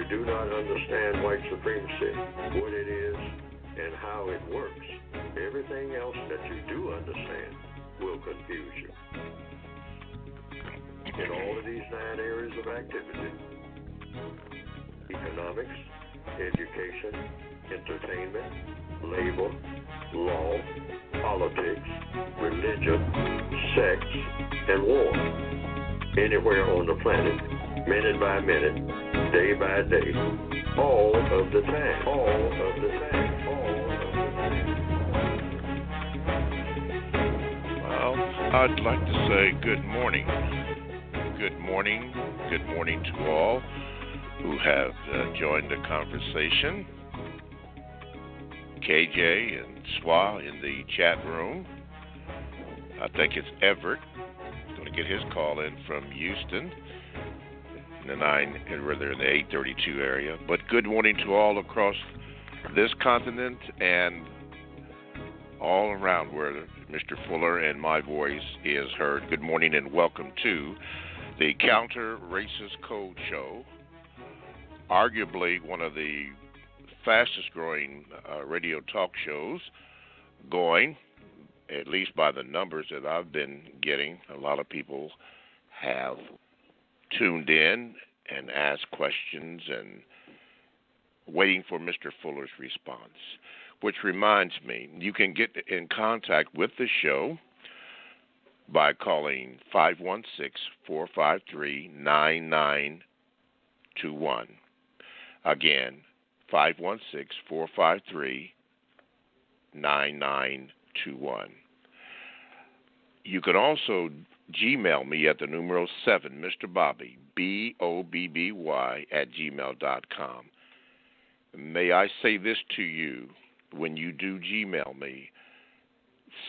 do not understand white supremacy, what it is, and how it works, everything else that you do understand will confuse you. In all of these 9 areas of activity, economics, education, entertainment, labor, law, politics, religion, sex, and war. Anywhere on the planet, minute by minute, day by day, all of the time, all of the time, all of the time. Well, I'd like to say good morning. Good morning. Good morning to all who have joined the conversation. KJ and Swa in the chat room. I think it's Everett. Going to get his call in from Houston in the 832 area. But good morning to all across this continent and all around where Mr. Fuller and my voice is heard. Good morning and welcome to the Counter Racist Code Show, arguably one of the fastest growing radio talk shows going, at least by the numbers that I've been getting. A lot of people have tuned in and asked questions and waiting for Mr. Fuller's response, which reminds me, you can get in contact with the show by calling 516-453-9921. Again, 516-453-9921. You can also Gmail me at the numero 7, Mr. Bobby, BOBBY @gmail.com. May I say this to you when you do Gmail me?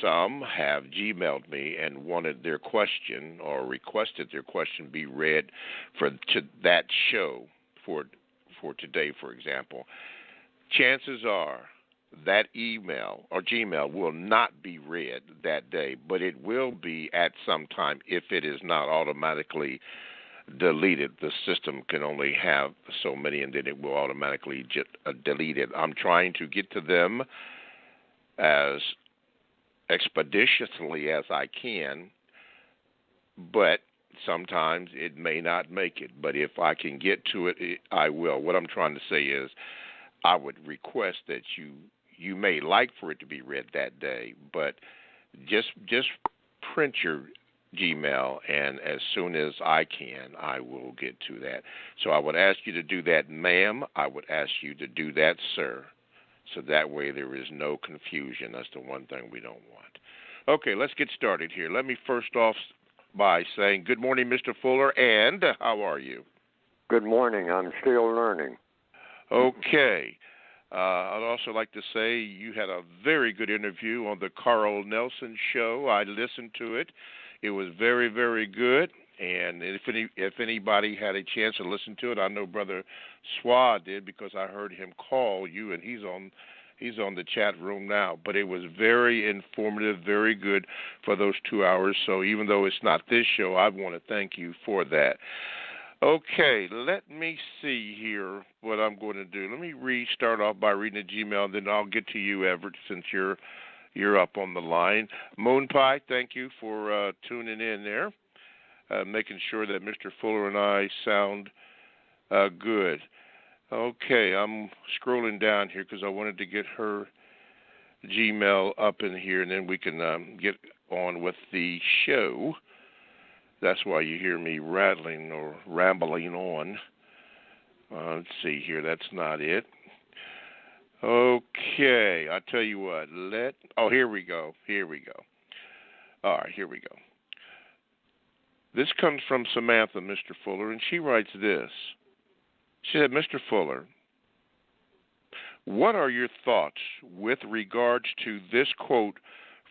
Some have Gmailed me and wanted their question or requested their question be read for that show for today, for example. Chances are that email or Gmail will not be read that day, but it will be at some time if it is not automatically deleted. The system can only have so many, and then it will automatically delete it. I'm trying to get to them as expeditiously as I can, but sometimes it may not make it. But if I can get to it, I will. What I'm trying to say is I would request that you may like for it to be read that day, but just print your Gmail, and as soon as I can, I will get to that. So I would ask you to do that, ma'am. I would ask you to do that, sir. So that way there is no confusion. That's the one thing we don't want. Okay, let's get started here. Let me first off by saying good morning, Mr. Fuller, and how are you? Good morning. I'm still learning. Okay. I'd also like to say you had a very good interview on the Carl Nelson show. I listened to it. It was very, very good. And if anybody had a chance to listen to it, I know Brother Swa did because I heard him call you, and he's on the chat room now. But it was very informative, very good for those 2 hours. So even though it's not this show, I want to thank you for that. Okay, let me see here what I'm going to do. Let me start off by reading the Gmail, and then I'll get to you, Everett, since you're up on the line. Moon Pie, thank you for tuning in there. Making sure that Mr. Fuller and I sound good. Okay, I'm scrolling down here because I wanted to get her Gmail up in here, and then we can get on with the show. That's why you hear me rattling or rambling on. Let's see here. That's not it. Okay, I tell you what. Here we go. All right, here we go. This comes from Samantha, Mr. Fuller, and she writes this. She said, Mr. Fuller, what are your thoughts with regards to this quote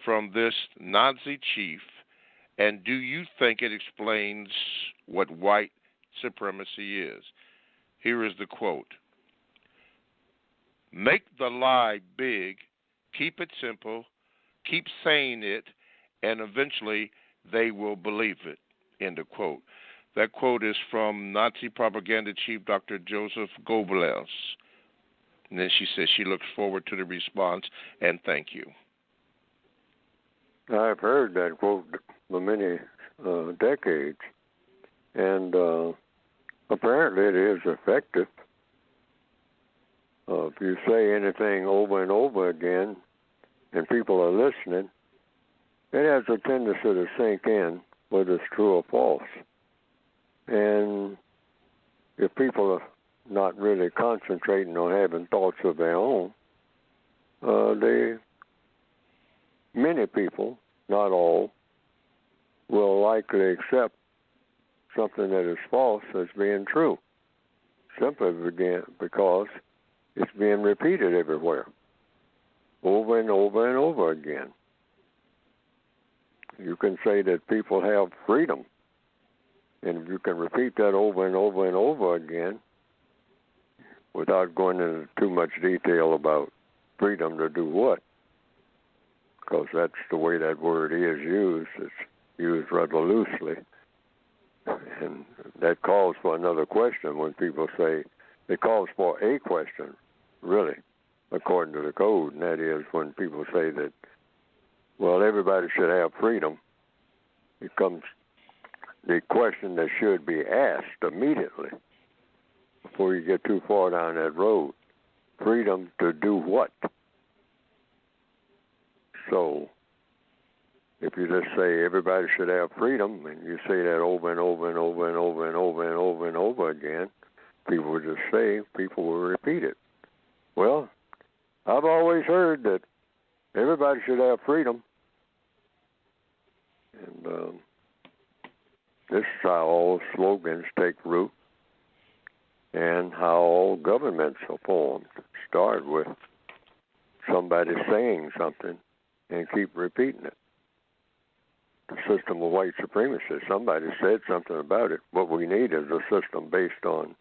from this Nazi chief, and do you think it explains what white supremacy is? Here is the quote. Make the lie big, keep it simple, keep saying it, and eventually they will believe it. End of quote. That quote is from Nazi propaganda chief Dr. Joseph Goebbels. And then she says she looks forward to the response and thank you. I've heard that quote for many decades, and apparently it is effective. If you say anything over and over again and people are listening, it has a tendency to sink in whether it's true or false. And if people are not really concentrating on having thoughts of their own, many people, not all, will likely accept something that is false as being true, simply because it's being repeated everywhere, over and over and over again. You can say that people have freedom, and if you can repeat that over and over and over again, without going into too much detail about freedom to do what, because that's the way that word is used. It's used rather loosely. And that calls for another question when people say, it calls for a question, really, according to the code, and that is when people say that, well, everybody should have freedom. It comes the question that should be asked immediately before you get too far down that road. Freedom to do what? So if you just say everybody should have freedom, and you say that over and over and over and over and over and over and over again, people will just say, people will repeat it. Well, I've always heard that everybody should have freedom. And this is how all slogans take root and how all governments are formed. Start with somebody saying something and keep repeating it. The system of white supremacy, somebody said something about it. What we need is a system based on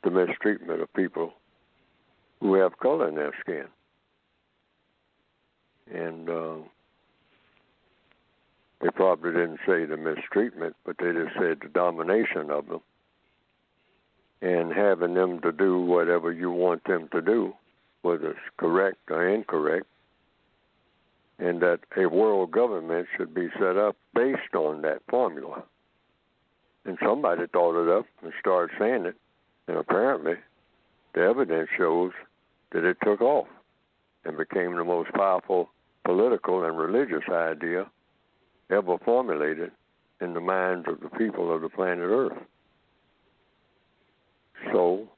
the mistreatment of people who have color in their skin. And they probably didn't say the mistreatment, but they just said the domination of them and having them to do whatever you want them to do, whether it's correct or incorrect, and that a world government should be set up based on that formula. And somebody thought it up and started saying it, and apparently the evidence shows that it took off and became the most powerful political and religious idea ever formulated in the minds of the people of the planet Earth. So,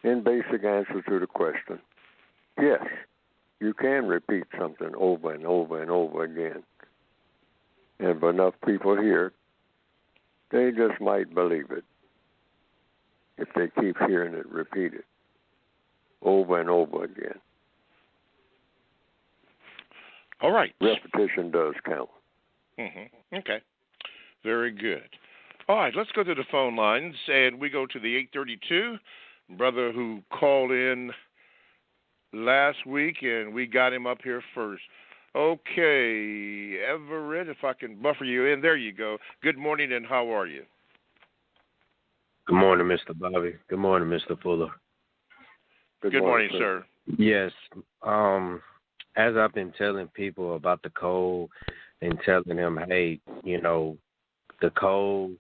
in basic answer to the question, yes, you can repeat something over and over and over again. And if enough people hear it, they just might believe it if they keep hearing it repeated over and over again. All right. Repetition does count. Mm-hmm. Okay. Very good. All right, let's go to the phone lines, and we go to the 832 brother who called in last week, and we got him up here first. Okay, Everett, if I can buffer you in. There you go. Good morning, and how are you? Good morning, Mr. Bobby. Good morning, Mr. Fuller. Good morning, sir. Yes. As I've been telling people about the code and telling them, hey, you know, the code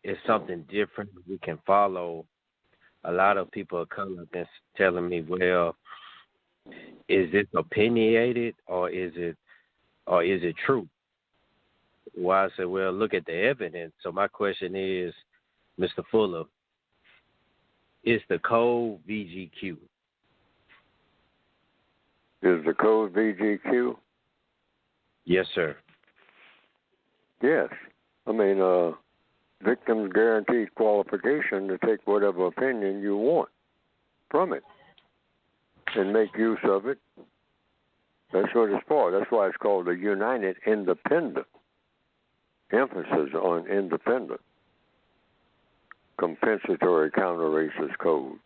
is something different we can follow. A lot of people of color have been telling me, well, is it opinionated or is it true? Well, I said, well, look at the evidence. So my question is, Mr. Fuller, is the code VGQ? Is the code VGQ? Yes, sir. Yes. I mean, victims guaranteed qualification to take whatever opinion you want from it and make use of it. That's what it's for. That's why it's called the United Independent. Emphasis on independent. Compensatory counter-racist code.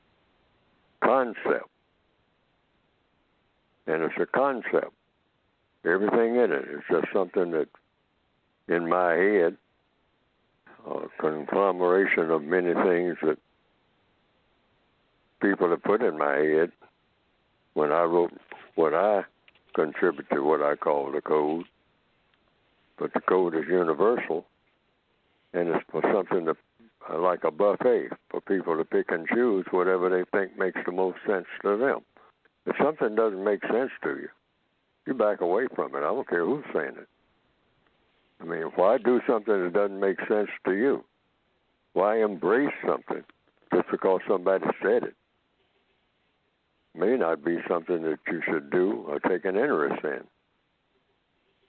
Concept. And it's a concept. Everything in it is just something that, in my head, conglomeration of many things that people have put in my head when I wrote what I contribute to what I call the code. But the code is universal, and it's for something that, like a buffet, for people to pick and choose whatever they think makes the most sense to them. If something doesn't make sense to you, you back away from it. I don't care who's saying it. I mean, why do something that doesn't make sense to you? Why embrace something just because somebody said it? May not be something that you should do or take an interest in,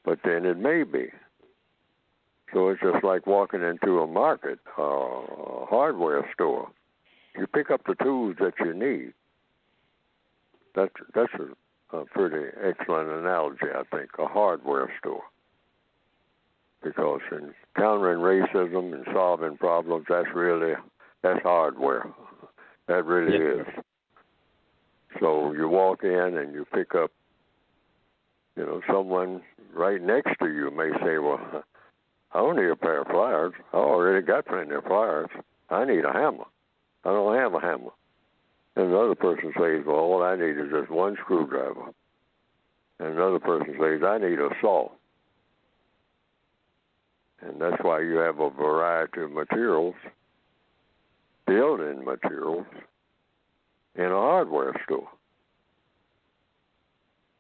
but then it may be. So it's just like walking into a market or a hardware store. You pick up the tools that you need. That's a pretty excellent analogy, I think, a hardware store. Because in countering racism and solving problems, that's hardware. That really is. So you walk in and you pick up, someone right next to you may say, well, I don't need a pair of pliers. I already got plenty of pliers. I need a hammer. I don't have a hammer. And another person says, well, all I need is just one screwdriver. And another person says, I need a saw. And that's why you have a variety of materials, building materials, in a hardware store.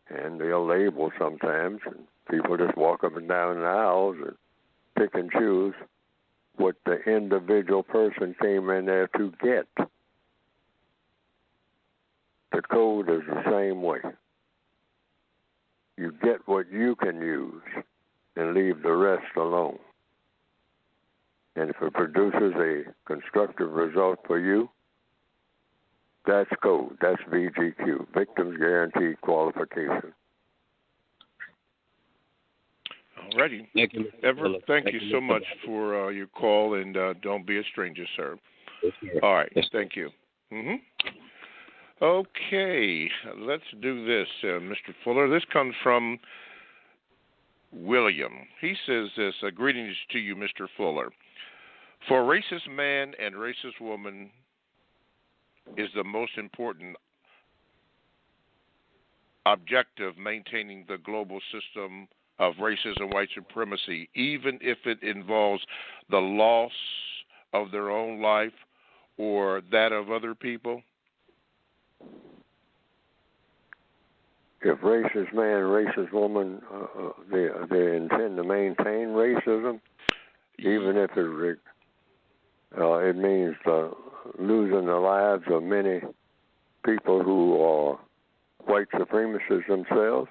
And they'll label sometimes, and people just walk up and down the aisles and pick and choose what the individual person came in there to get. The code is the same way. You get what you can use and leave the rest alone. And if it produces a constructive result for you, that's code. That's VGQ, Victims Guaranteed Qualification. All righty. Everett, thank you so much for your call, and don't be a stranger, sir. All right. Thank you. Okay. Let's do this, Mr. Fuller. This comes from William. He says this, greetings to you, Mr. Fuller. For a racist man and racist woman is the most important objective maintaining the global system of racism and white supremacy, even if it involves the loss of their own life or that of other people? If racist man and racist woman, they intend to maintain racism, even if it means losing the lives of many people who are white supremacists themselves?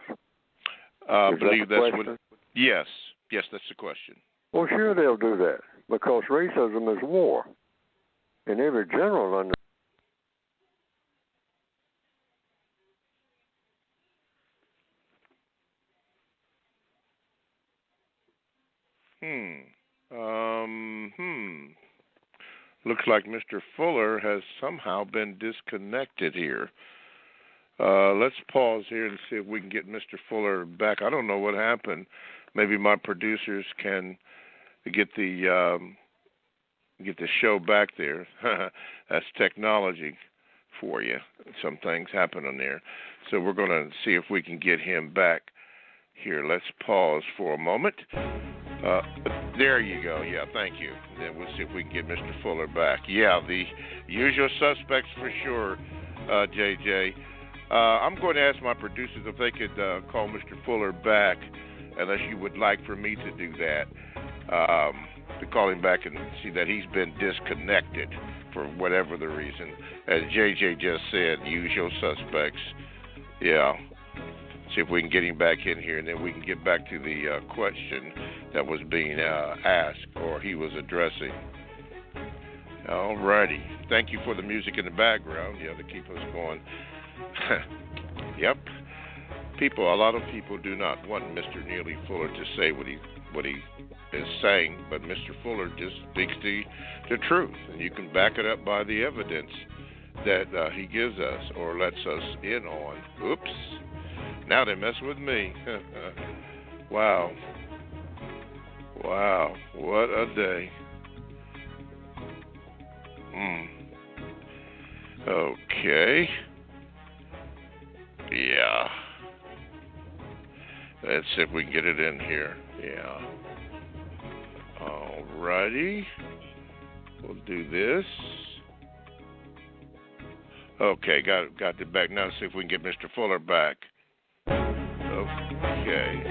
I believe that's what. Yes, that's the question. Well, sure they'll do that because racism is war, and every general under. Looks like Mr. Fuller has somehow been disconnected here. Let's pause here and see if we can get Mr. Fuller back. I don't know what happened. Maybe my producers can get the show back there. That's technology for you. Some things happen on there. So we're going to see if we can get him back here. Let's pause for a moment. There you go. Yeah, thank you. Then we'll see if we can get Mr. Fuller back. Yeah, the usual suspects for sure, JJ. I'm going to ask my producers if they could call Mr. Fuller back, unless you would like for me to do that, to call him back and see that he's been disconnected for whatever the reason. As JJ just said, usual suspects. Yeah. See if we can get him back in here, and then we can get back to the question that was being asked or he was addressing. All righty. Thank you for the music in the background, to keep us going. Yep. A lot of people do not want Mr. Neely Fuller to say what he is saying, but Mr. Fuller just speaks the truth, and you can back it up by the evidence that he gives us or lets us in on. Oops. Now they mess with me. Wow. What a day. Okay. Yeah. Let's see if we can get it in here. Yeah. Alrighty. We'll do this. Okay, got it back. Now let's see if we can get Mr. Fuller back. Okay.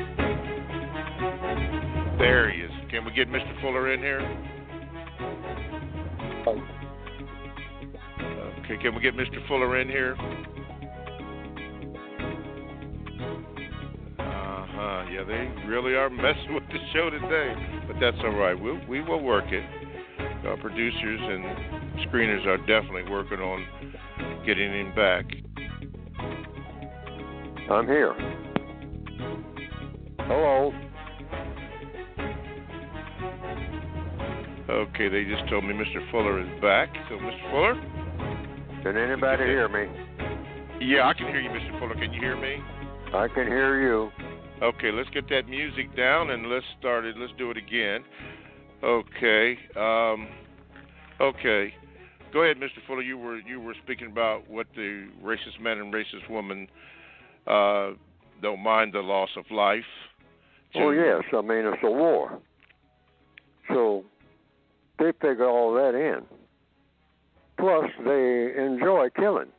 There he is. Can we get Mr. Fuller in here? Okay, can we get Mr. Fuller in here? Yeah, they really are messing with the show today, but that's all right. We will work it. Our producers and screeners are definitely working on getting him back. I'm here. Hello. Okay, they just told me Mr. Fuller is back. So, Mr. Fuller? Can anybody hear me? Yeah, I can hear you, Mr. Fuller. Can you hear me? I can hear you. Okay, let's get that music down and let's start it. Let's do it again. Okay. Okay. Go ahead, Mr. Fuller. You were speaking about what the racist man and racist woman don't mind the loss of life. Oh, yes. I mean, it's a war. So they figure all that in. Plus, they enjoy killing.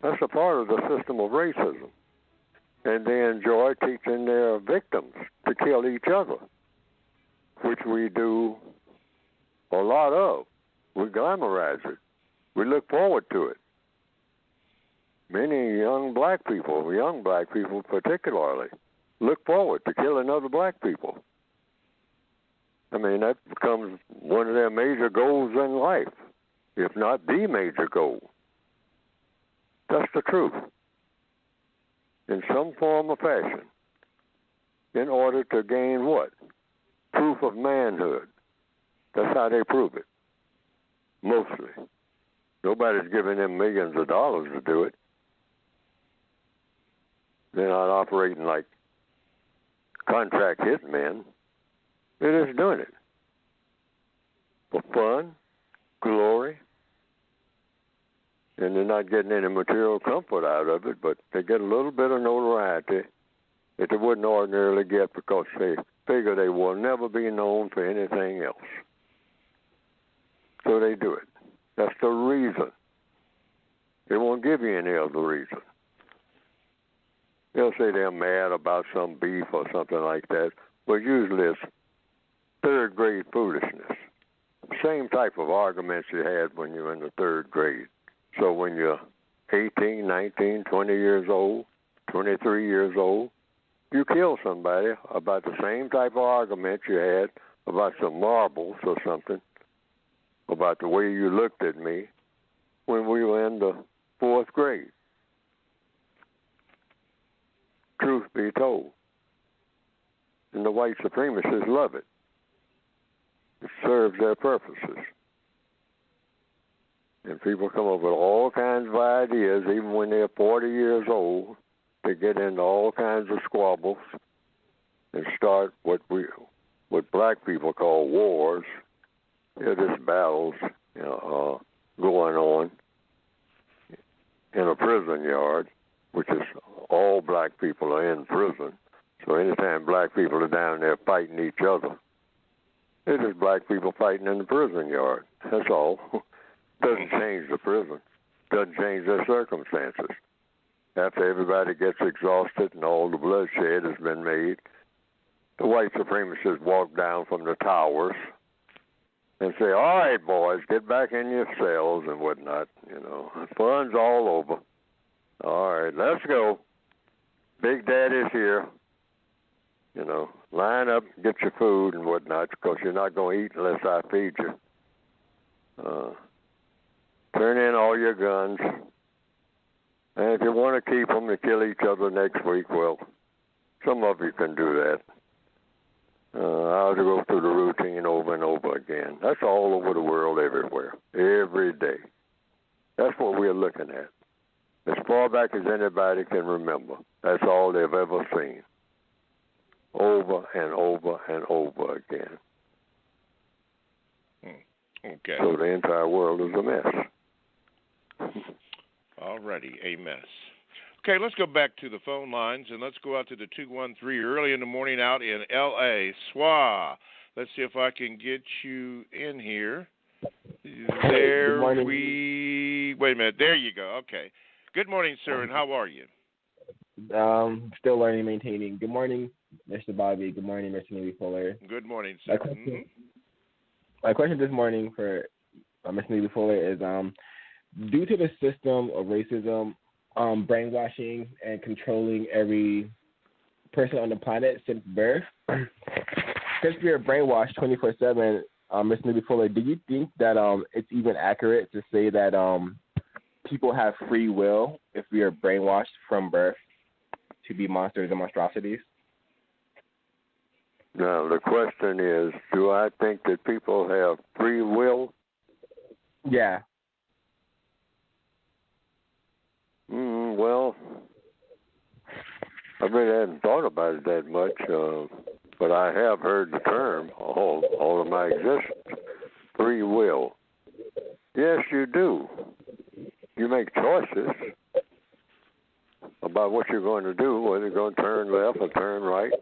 That's a part of the system of racism. And they enjoy teaching their victims to kill each other, which we do a lot of. We glamorize it. We look forward to it. Many young black people particularly, look forward to killing other black people. I mean, that becomes one of their major goals in life, if not the major goal. That's the truth. In some form or fashion, in order to gain what? Proof of manhood. That's how they prove it. Mostly. Nobody's giving them millions of dollars to do it. They're not operating like contract hitmen. They're just doing it for fun, glory, and they're not getting any material comfort out of it, but they get a little bit of notoriety that they wouldn't ordinarily get because they figure they will never be known for anything else. So they do it. That's the reason. They won't give you any other reason. They'll say they're mad about some beef or something like that, but usually it's third-grade foolishness. Same type of arguments you had when you were in the third grade. So when you're 18, 19, 20 years old, 23 years old, you kill somebody about the same type of argument you had about some marbles or something, about the way you looked at me when we were in the fourth grade. Truth be told. And the white supremacists love it. It serves their purposes. And people come up with all kinds of ideas, even when they're 40 years old, to get into all kinds of squabbles and start what black people call wars. They're just battles going on in a prison yard, which is all black people are in prison. So anytime black people are down there fighting each other, it's just black people fighting in the prison yard. That's all. Doesn't change the prison. Doesn't change their circumstances. After everybody gets exhausted and all the bloodshed has been made, the white supremacists walk down from the towers and say, all right, boys, get back in your cells and whatnot. Fun's all over. All right, let's go. Big Daddy's here. Line up, get your food and whatnot, because you're not going to eat unless I feed you. Turn in all your guns. And if you want to keep them to kill each other next week, well, some of you can do that. I'll go through the routine over and over again. That's all over the world, everywhere, every day. That's what we're looking at. As far back as anybody can remember, that's all they've ever seen. Over and over and over again. Okay. So the entire world is a mess. Alrighty, a mess. Okay, let's go back to the phone lines, and let's go out to the 213 early in the morning out in L.A. SWA. Let's see if I can get you in here. There Good morning. Wait a minute. There you go. Okay. Good morning, sir, and how are you? Still learning, maintaining. Good morning, Mr. Bobby. Good morning, Mr. Neely Fuller. Good morning, sir. My question this morning for Mr. Neely Fuller is, due to the system of racism, brainwashing, and controlling every person on the planet since birth, since we are brainwashed 24/7, Mr. Neely Fuller, do you think that it's even accurate to say that people have free will if we are brainwashed from birth to be monsters and monstrosities? Now, the question is, do I think that people have free will? Yeah. Well, I really hadn't thought about it that much, but I have heard the term all of my existence, free will. Yes, you do. You make choices about what you're going to do, whether you're going to turn left or turn right,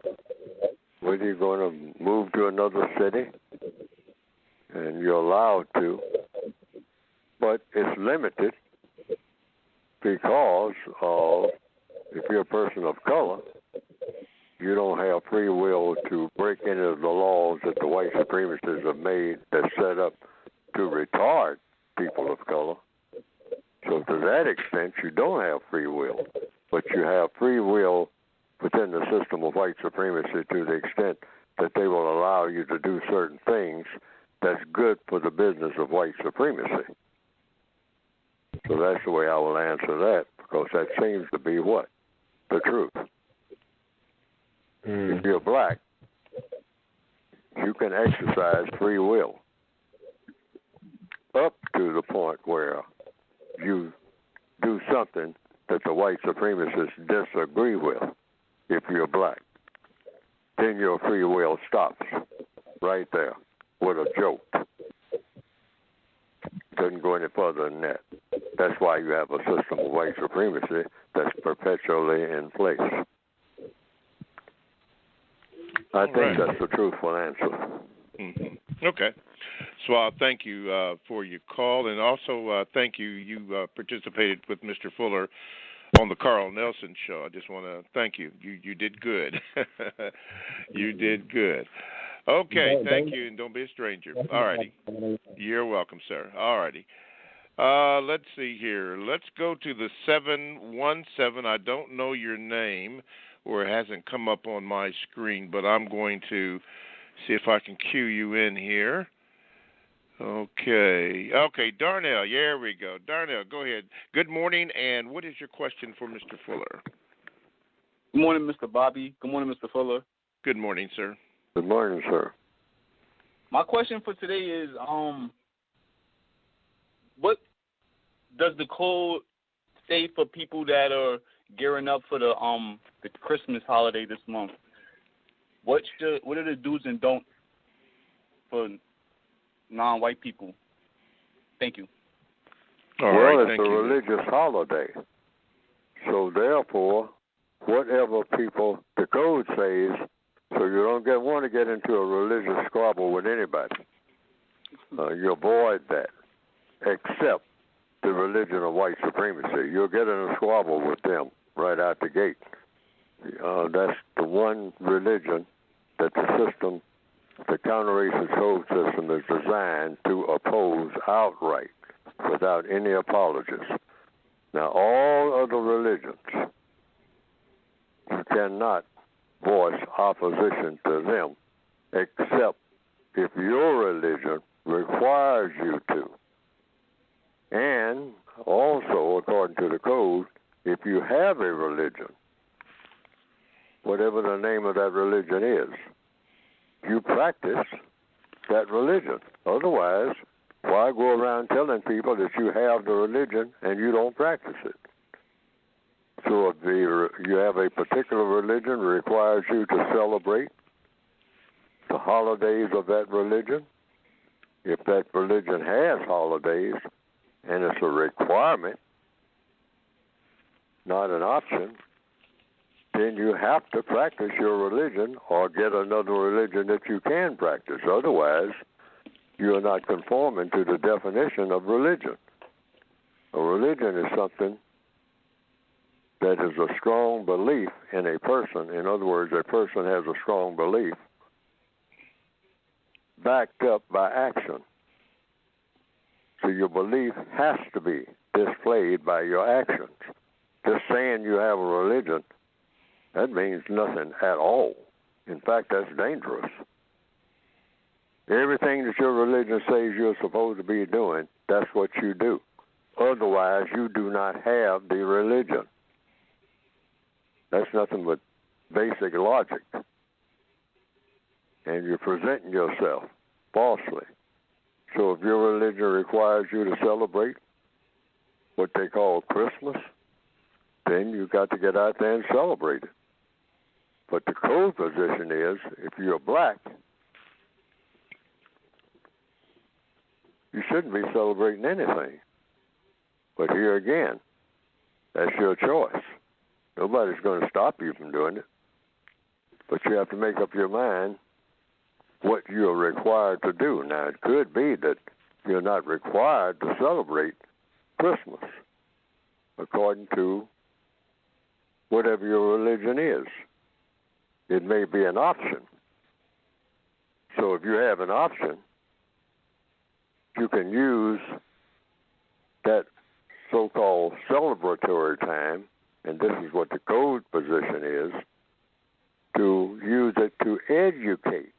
whether you're going to move to another city, and you're allowed to, but it's limited because of, if you're a person of color, you don't have free will to break into the laws that the white supremacists have made that set up to retard people of color. So to that extent, you don't have free will, but you have free will within the system of white supremacy to the extent that they will allow you to do certain things that's good for the business of white supremacy. So that's the way I will answer that, because that seems to be what? The truth. If you're black, you can exercise free will up to the point where you do something that the white supremacists disagree with. If you're black, then your free will stops right there with a joke. Doesn't go any further than that. That's why you have a system of white supremacy that's perpetually in place. I think that's the truthful answer. Mm-hmm. Okay. So thank you for your call, and also thank you. You participated with Mr. Fuller on the Carl Nelson show. I just want to thank you. You did good. You did good. Okay, thank you, and don't be a stranger. All righty. You're welcome, sir. All righty. Let's see here. Let's go to the 717. I don't know your name, or it hasn't come up on my screen, but I'm going to see if I can cue you in here. Okay, Darnell, there we go. Darnell, go ahead. Good morning, and what is your question for Mr. Fuller? Good morning, Mr. Bobby. Good morning, Mr. Fuller. Good morning, sir. Good morning, sir. My question for today is, what does the code say for people that are gearing up for the Christmas holiday this month? What are the do's and don'ts for non-white people? Thank you. It's a religious holiday. So therefore, whatever the code says, so you don't want to get into a religious squabble with anybody. You avoid that, except the religion of white supremacy. You'll get in a squabble with them right out the gate. That's the one religion that the counter-racist code system is designed to oppose outright without any apologies. Now, all other religions, you cannot voice opposition to them except if your religion requires you to. And also, according to the code, if you have a religion, whatever the name of that religion is, you practice that religion. Otherwise, why go around telling people that you have the religion and you don't practice it? So if you have a particular religion that requires you to celebrate the holidays of that religion, if that religion has holidays and it's a requirement, not an option, then you have to practice your religion or get another religion that you can practice. Otherwise, you are not conforming to the definition of religion. A religion is something that is a strong belief in a person. In other words, a person has a strong belief backed up by action. So your belief has to be displayed by your actions. Just saying you have a religion, that means nothing at all. In fact, that's dangerous. Everything that your religion says you're supposed to be doing, that's what you do. Otherwise, you do not have the religion. That's nothing but basic logic. And you're presenting yourself falsely. So if your religion requires you to celebrate what they call Christmas, then you've got to get out there and celebrate it. But the code position is, if you're black, you shouldn't be celebrating anything. But here again, that's your choice. Nobody's going to stop you from doing it. But you have to make up your mind what you're required to do. Now, it could be that you're not required to celebrate Christmas according to whatever your religion is. It may be an option. So if you have an option, you can use that so-called celebratory time, and this is what the code position is, to use it to educate.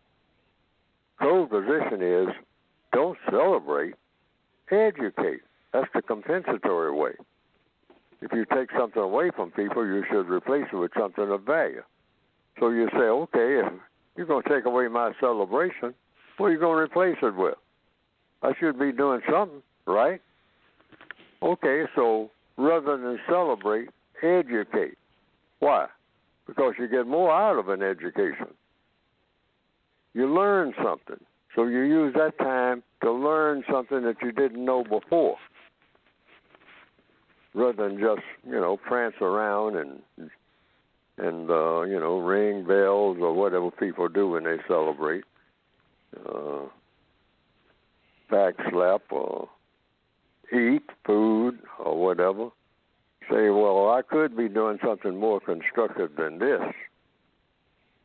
Code position is don't celebrate, educate. That's the compensatory way. If you take something away from people, you should replace it with something of value. So you say, okay, if you're going to take away my celebration, what are you going to replace it with? I should be doing something, right? Okay, so rather than celebrate, educate. Why? Because you get more out of an education. You learn something. So you use that time to learn something that you didn't know before, rather than just, prance around and ring bells or whatever people do when they celebrate, backslap or eat food or whatever. Say, well, I could be doing something more constructive than this.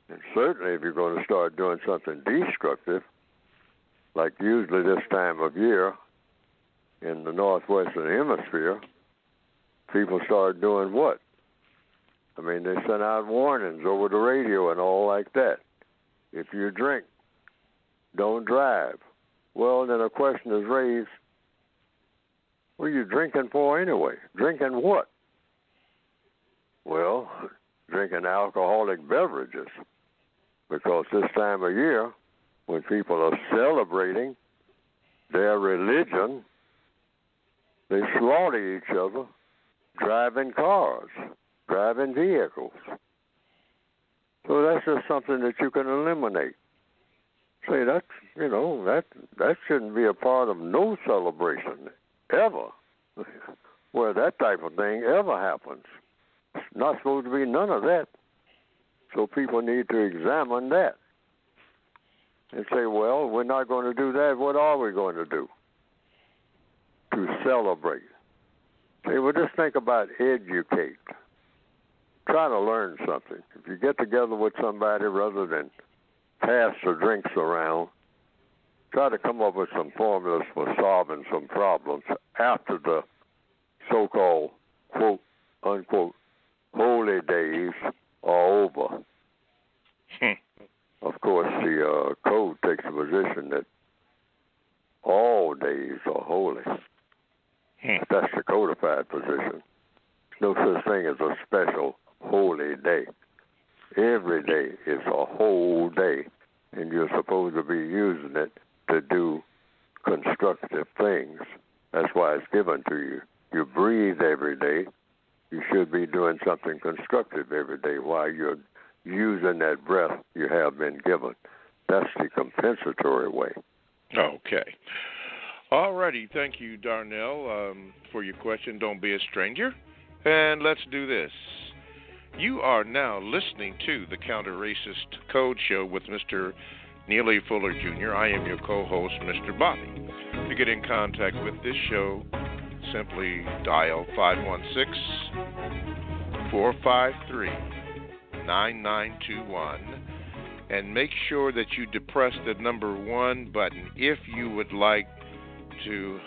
And certainly if you're going to start doing something destructive, like usually this time of year in the northwestern hemisphere, people start doing what? I mean, they send out warnings over the radio and all like that. If you drink, don't drive. Well, then a question is raised, what are you drinking for anyway? Drinking what? Well, drinking alcoholic beverages. Because this time of year, when people are celebrating their religion, they slaughter each other, driving cars, driving vehicles. So that's just something that you can eliminate. Say that's, that shouldn't be a part of no celebration ever, where that type of thing ever happens. It's not supposed to be none of that. So people need to examine that and say, well, we're not going to do that. What are we going to do to celebrate? Say, well, just think about educate. Try to learn something. If you get together with somebody rather than pass the drinks around, try to come up with some formulas for solving some problems after the so-called, quote, unquote, holy days are over. Of course, the code takes the position that all days are holy. That's the codified position. There's no such thing as a special holy day. Every day is a whole day, and you're supposed to be using it to do constructive things. That's why it's given to you. You breathe every day. You should be doing something constructive every day while you're using that breath you have been given. That's the compensatory way. Okay. All righty. Thank you, Darnell, for your question. Don't be a stranger. And let's do this. You are now listening to the Counter Racist Code Show with Mr. Neely Fuller Jr. I am your co-host, Mr. Bobby. To get in contact with this show, simply dial 516-453-9921 and make sure that you depress the number 1 button if you would like to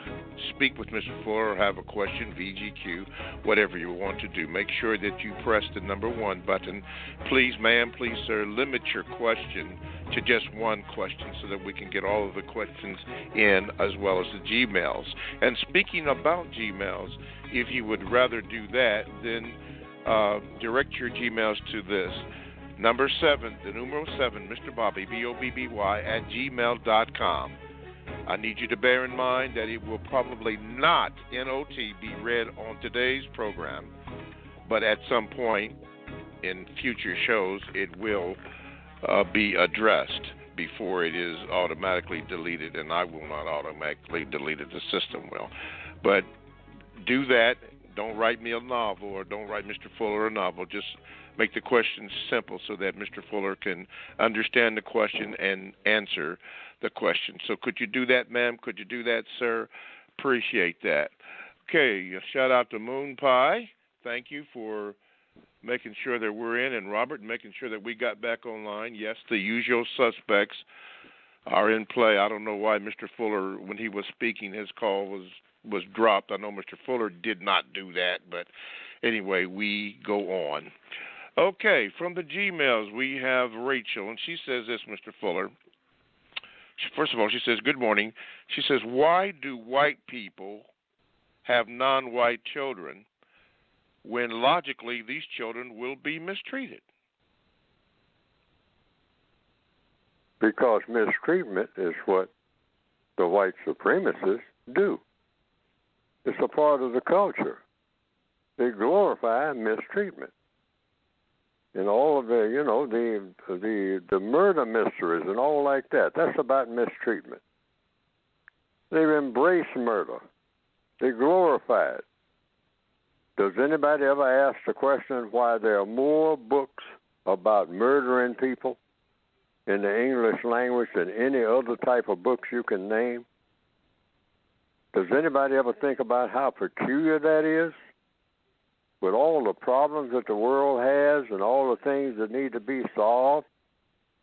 speak with Mr. Fuller or have a question, VGQ, whatever you want to do. Make sure that you press the number 1 button. Please, ma'am, please, sir, limit your question to just one question so that we can get all of the questions in as well as the Gmails. And speaking about Gmails, if you would rather do that, then direct your Gmails to this. Number 7, the numeral 7, Mr. Bobby, BOBBY, @gmail.com. I need you to bear in mind that it will probably not, NOT, be read on today's program, but at some point in future shows, it will be addressed before it is automatically deleted, and I will not automatically delete it, the system will. But do that. Don't write me a novel or don't write Mr. Fuller a novel. Just make the questions simple so that Mr. Fuller can understand the question and answer the question. So could you do that, ma'am? Could you do that, sir? Appreciate that. Okay, shout out to Moon Pie. Thank you for making sure that we're in, and Robert, making sure that we got back online. Yes, the usual suspects are in play. I don't know why Mr. Fuller, when he was speaking, his call was dropped. I know Mr. Fuller did not do that, but anyway, we go on. Okay, from the Gmails, we have Rachel, and she says this, Mr. Fuller. First of all, she says, good morning. She says, why do white people have non-white children when logically these children will be mistreated? Because mistreatment is what the white supremacists do. It's a part of the culture. They glorify mistreatment. And all of the, the murder mysteries and all like that, that's about mistreatment. They embrace murder. They glorify it. Does anybody ever ask the question why there are more books about murdering people in the English language than any other type of books you can name? Does anybody ever think about how peculiar that is? With all the problems that the world has and all the things that need to be solved,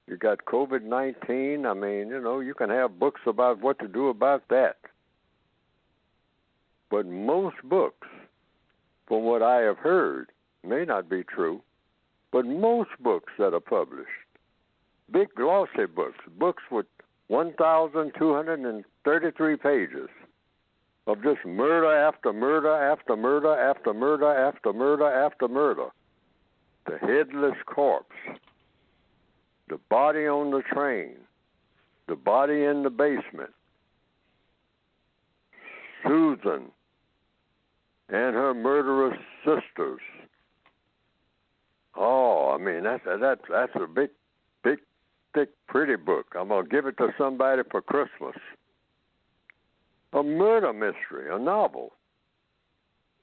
you got COVID-19. I mean, you can have books about what to do about that. But most books, from what I have heard, may not be true, but most books that are published, big glossy books with 1,233 pages, of just murder after murder after murder after murder after murder after murder. The headless corpse, the body on the train, the body in the basement, Susan and her murderous sisters. Oh, I mean, that's a big, thick, pretty book. I'm going to give it to somebody for Christmas. A murder mystery, a novel,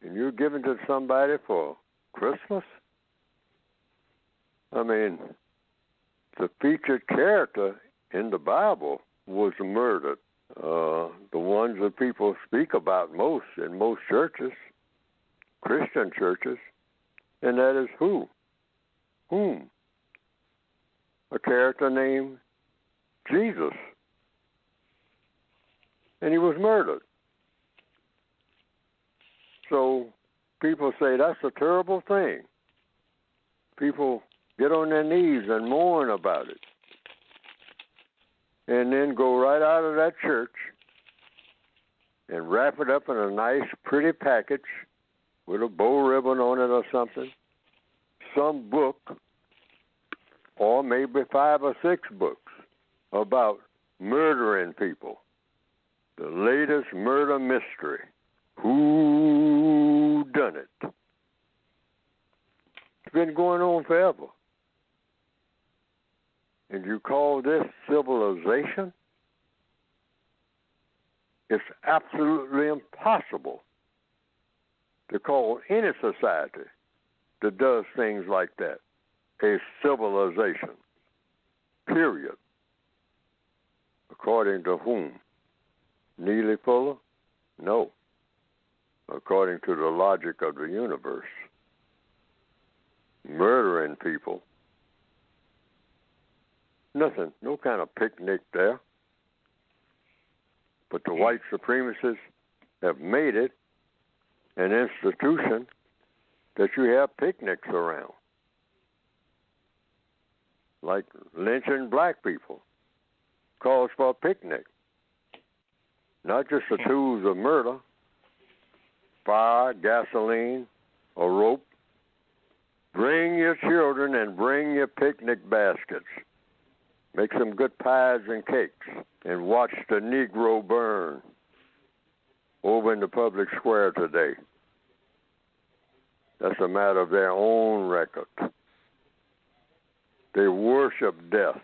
and you're giving it to somebody for Christmas? I mean, the featured character in the Bible was murdered. The ones that people speak about most in most churches, Christian churches, and that is who? Whom? A character named Jesus. And he was murdered. So people say that's a terrible thing. People get on their knees and mourn about it. And then go right out of that church and wrap it up in a nice, pretty package with a bow ribbon on it or something. Some book, or maybe 5 or 6 books about murdering people. The latest murder mystery. Who done it? It's been going on forever. And you call this civilization? It's absolutely impossible to call any society that does things like that a civilization, period. According to whom? Neely Fuller? No. According to the logic of the universe. Murdering people. Nothing, no kind of picnic there. But the white supremacists have made it an institution that you have picnics around. Like lynching black people calls for a picnic. Not just the tools of murder, fire, gasoline, a rope. Bring your children and bring your picnic baskets. Make some good pies and cakes and watch the Negro burn over in the public square today. That's a matter of their own record. They worship death.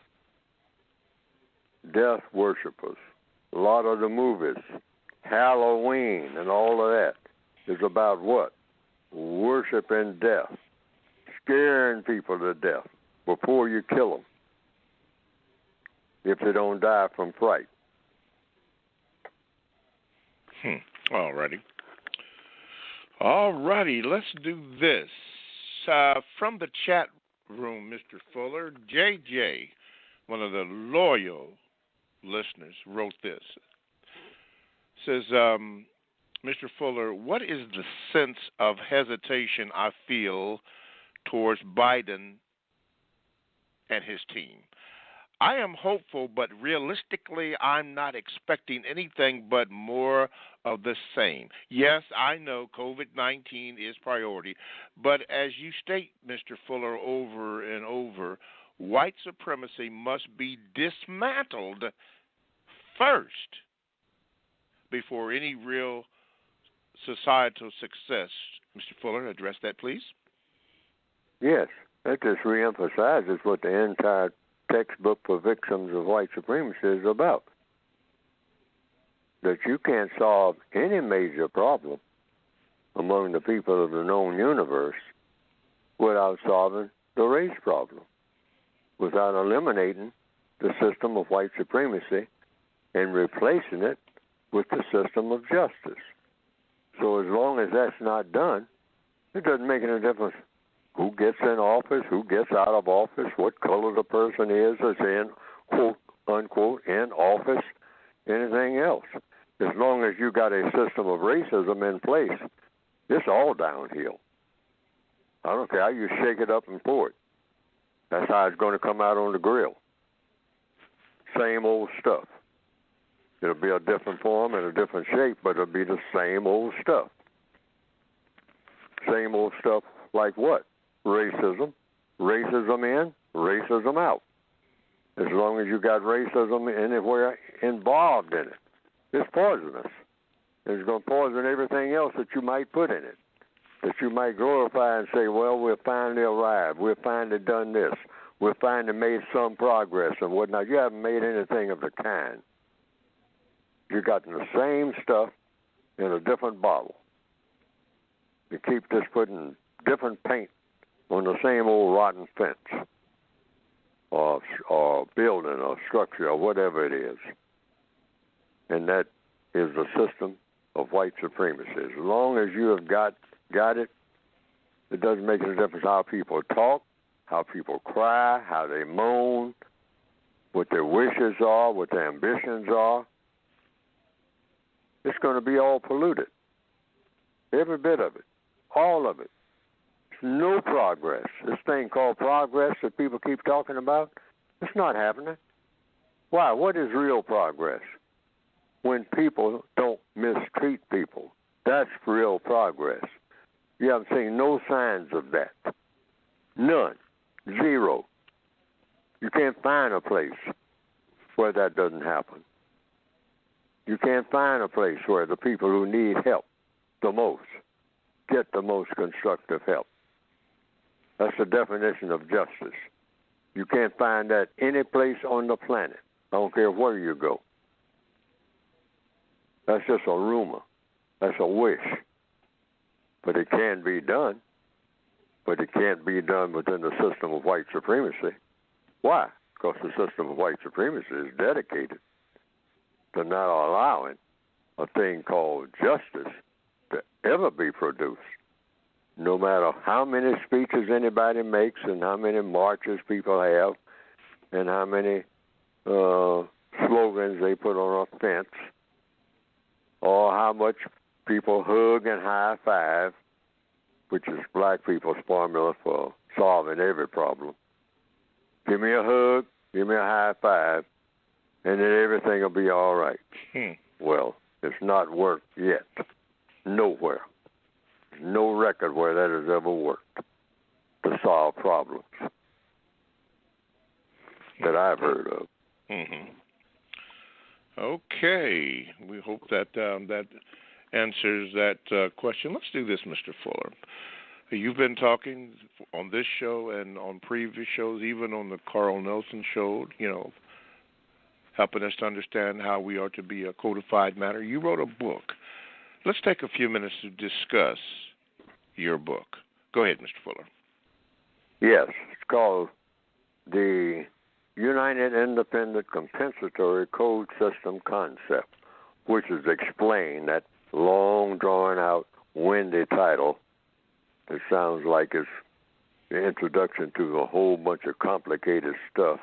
Death worshipers. A lot of the movies, Halloween and all of that, is about what? Worshiping death. Scaring people to death before you kill them, if they don't die from fright. All righty, let's do this. From the chat room, Mr. Fuller, JJ, one of the loyal listeners, wrote this. Says, Mr. Fuller, what is the sense of hesitation I feel towards Biden and his team? I am hopeful, but realistically, I'm not expecting anything but more of the same. Yes, I know COVID-19 is priority, but as you state, Mr. Fuller, over and over, white supremacy must be dismantled first before any real societal success. Mr. Fuller, address that, please. Yes, that just reemphasizes what the entire textbook for victims of white supremacy is about. That you can't solve any major problem among the people of the known universe without solving the race problem, without eliminating the system of white supremacy and replacing it with the system of justice. So as long as that's not done, it doesn't make any difference who gets in office, who gets out of office, what color the person is that's in, quote, unquote, in office, anything else. As long as you got a system of racism in place, it's all downhill. I don't care how you shake it up and pour it. That's how it's going to come out on the grill. Same old stuff. It'll be a different form and a different shape, but it'll be the same old stuff. Same old stuff like what? Racism. Racism in, racism out. As long as you got racism anywhere involved in it, it's poisonous. It's going to poison everything else that you might put in it, that you might glorify and say, well, we've finally arrived. We've finally done this. We've finally made some progress and whatnot. You haven't made anything of the kind. You've gotten the same stuff in a different bottle. You keep just putting different paint on the same old rotten fence or building or structure or whatever it is. And that is the system of white supremacy. As long as you have got it, it doesn't make any difference how people talk, how people cry, how they moan, what their wishes are, what their ambitions are. It's going to be all polluted. Every bit of it. All of it. No progress. This thing called progress that people keep talking about, it's not happening. Why? What is real progress? When people don't mistreat people. That's real progress. You haven't seen no signs of that. None. Zero. You can't find a place where that doesn't happen. You can't find a place where the people who need help the most get the most constructive help. That's the definition of justice. You can't find that any place on the planet. I don't care where you go. That's just a rumor. That's a wish. But it can be done. But it can't be done within the system of white supremacy. Why? Because the system of white supremacy is dedicated to not allowing a thing called justice to ever be produced. No matter how many speeches anybody makes and how many marches people have and how many slogans they put on a fence or how much people hug and high-five, which is black people's formula for solving every problem. Give me a hug, give me a high-five, and then everything will be all right. Well, it's not worked yet. Nowhere. No record where that has ever worked to solve problems that I've heard of. Okay. We hope that that answers that question. Let's do this, Mr. Fuller. You've been talking on this show and on previous shows, even on the Carl Nelson show, helping us to understand how we are to be a codified matter. You wrote a book. Let's take a few minutes to discuss your book. Go ahead, Mr. Fuller. Yes, it's called the United Independent Compensatory Code System Concept, which is explained, that long, drawn-out, windy title. It sounds like it's the introduction to a whole bunch of complicated stuff.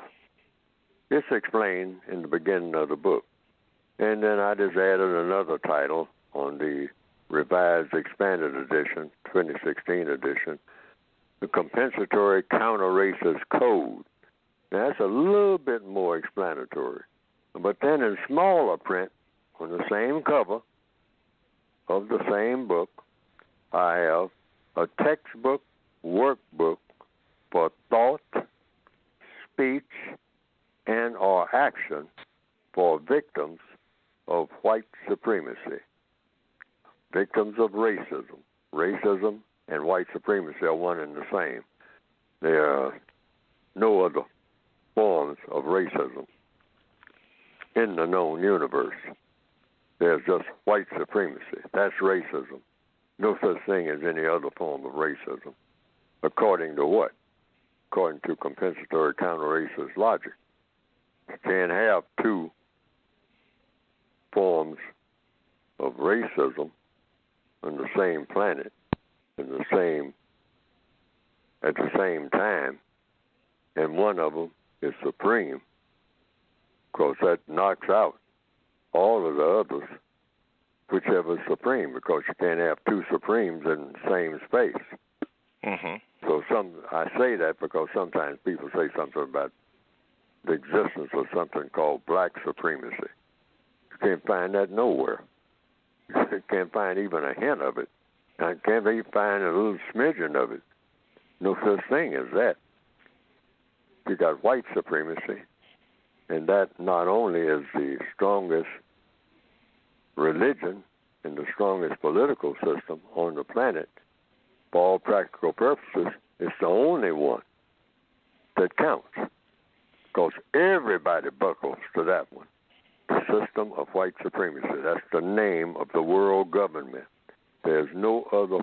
It's explained in the beginning of the book. And then I just added another title on the Revised Expanded Edition, 2016 edition, the Compensatory Counter-Racist Code. Now, that's a little bit more explanatory. But then in smaller print, on the same cover of the same book, I have a textbook workbook for thought, speech, and or action for victims of white supremacy. Victims of racism. Racism and white supremacy are one and the same. There are no other forms of racism in the known universe. There's just white supremacy. That's racism. No such thing as any other form of racism. According to what? According to compensatory counter-racist logic. You can't have two forms of racism on the same planet, at the same time, and one of them is supreme, because that knocks out all of the others, whichever is supreme, because you can't have two supremes in the same space. So I say that because sometimes people say something about the existence of something called black supremacy. You can't find that nowhere. You can't find even a hint of it. I can't even find a little smidgen of it. No such thing as that. You got white supremacy, and that not only is the strongest religion and the strongest political system on the planet, for all practical purposes, it's the only one that counts, because everybody buckles to that one. The system of white supremacy. That's the name of the world government. There's no other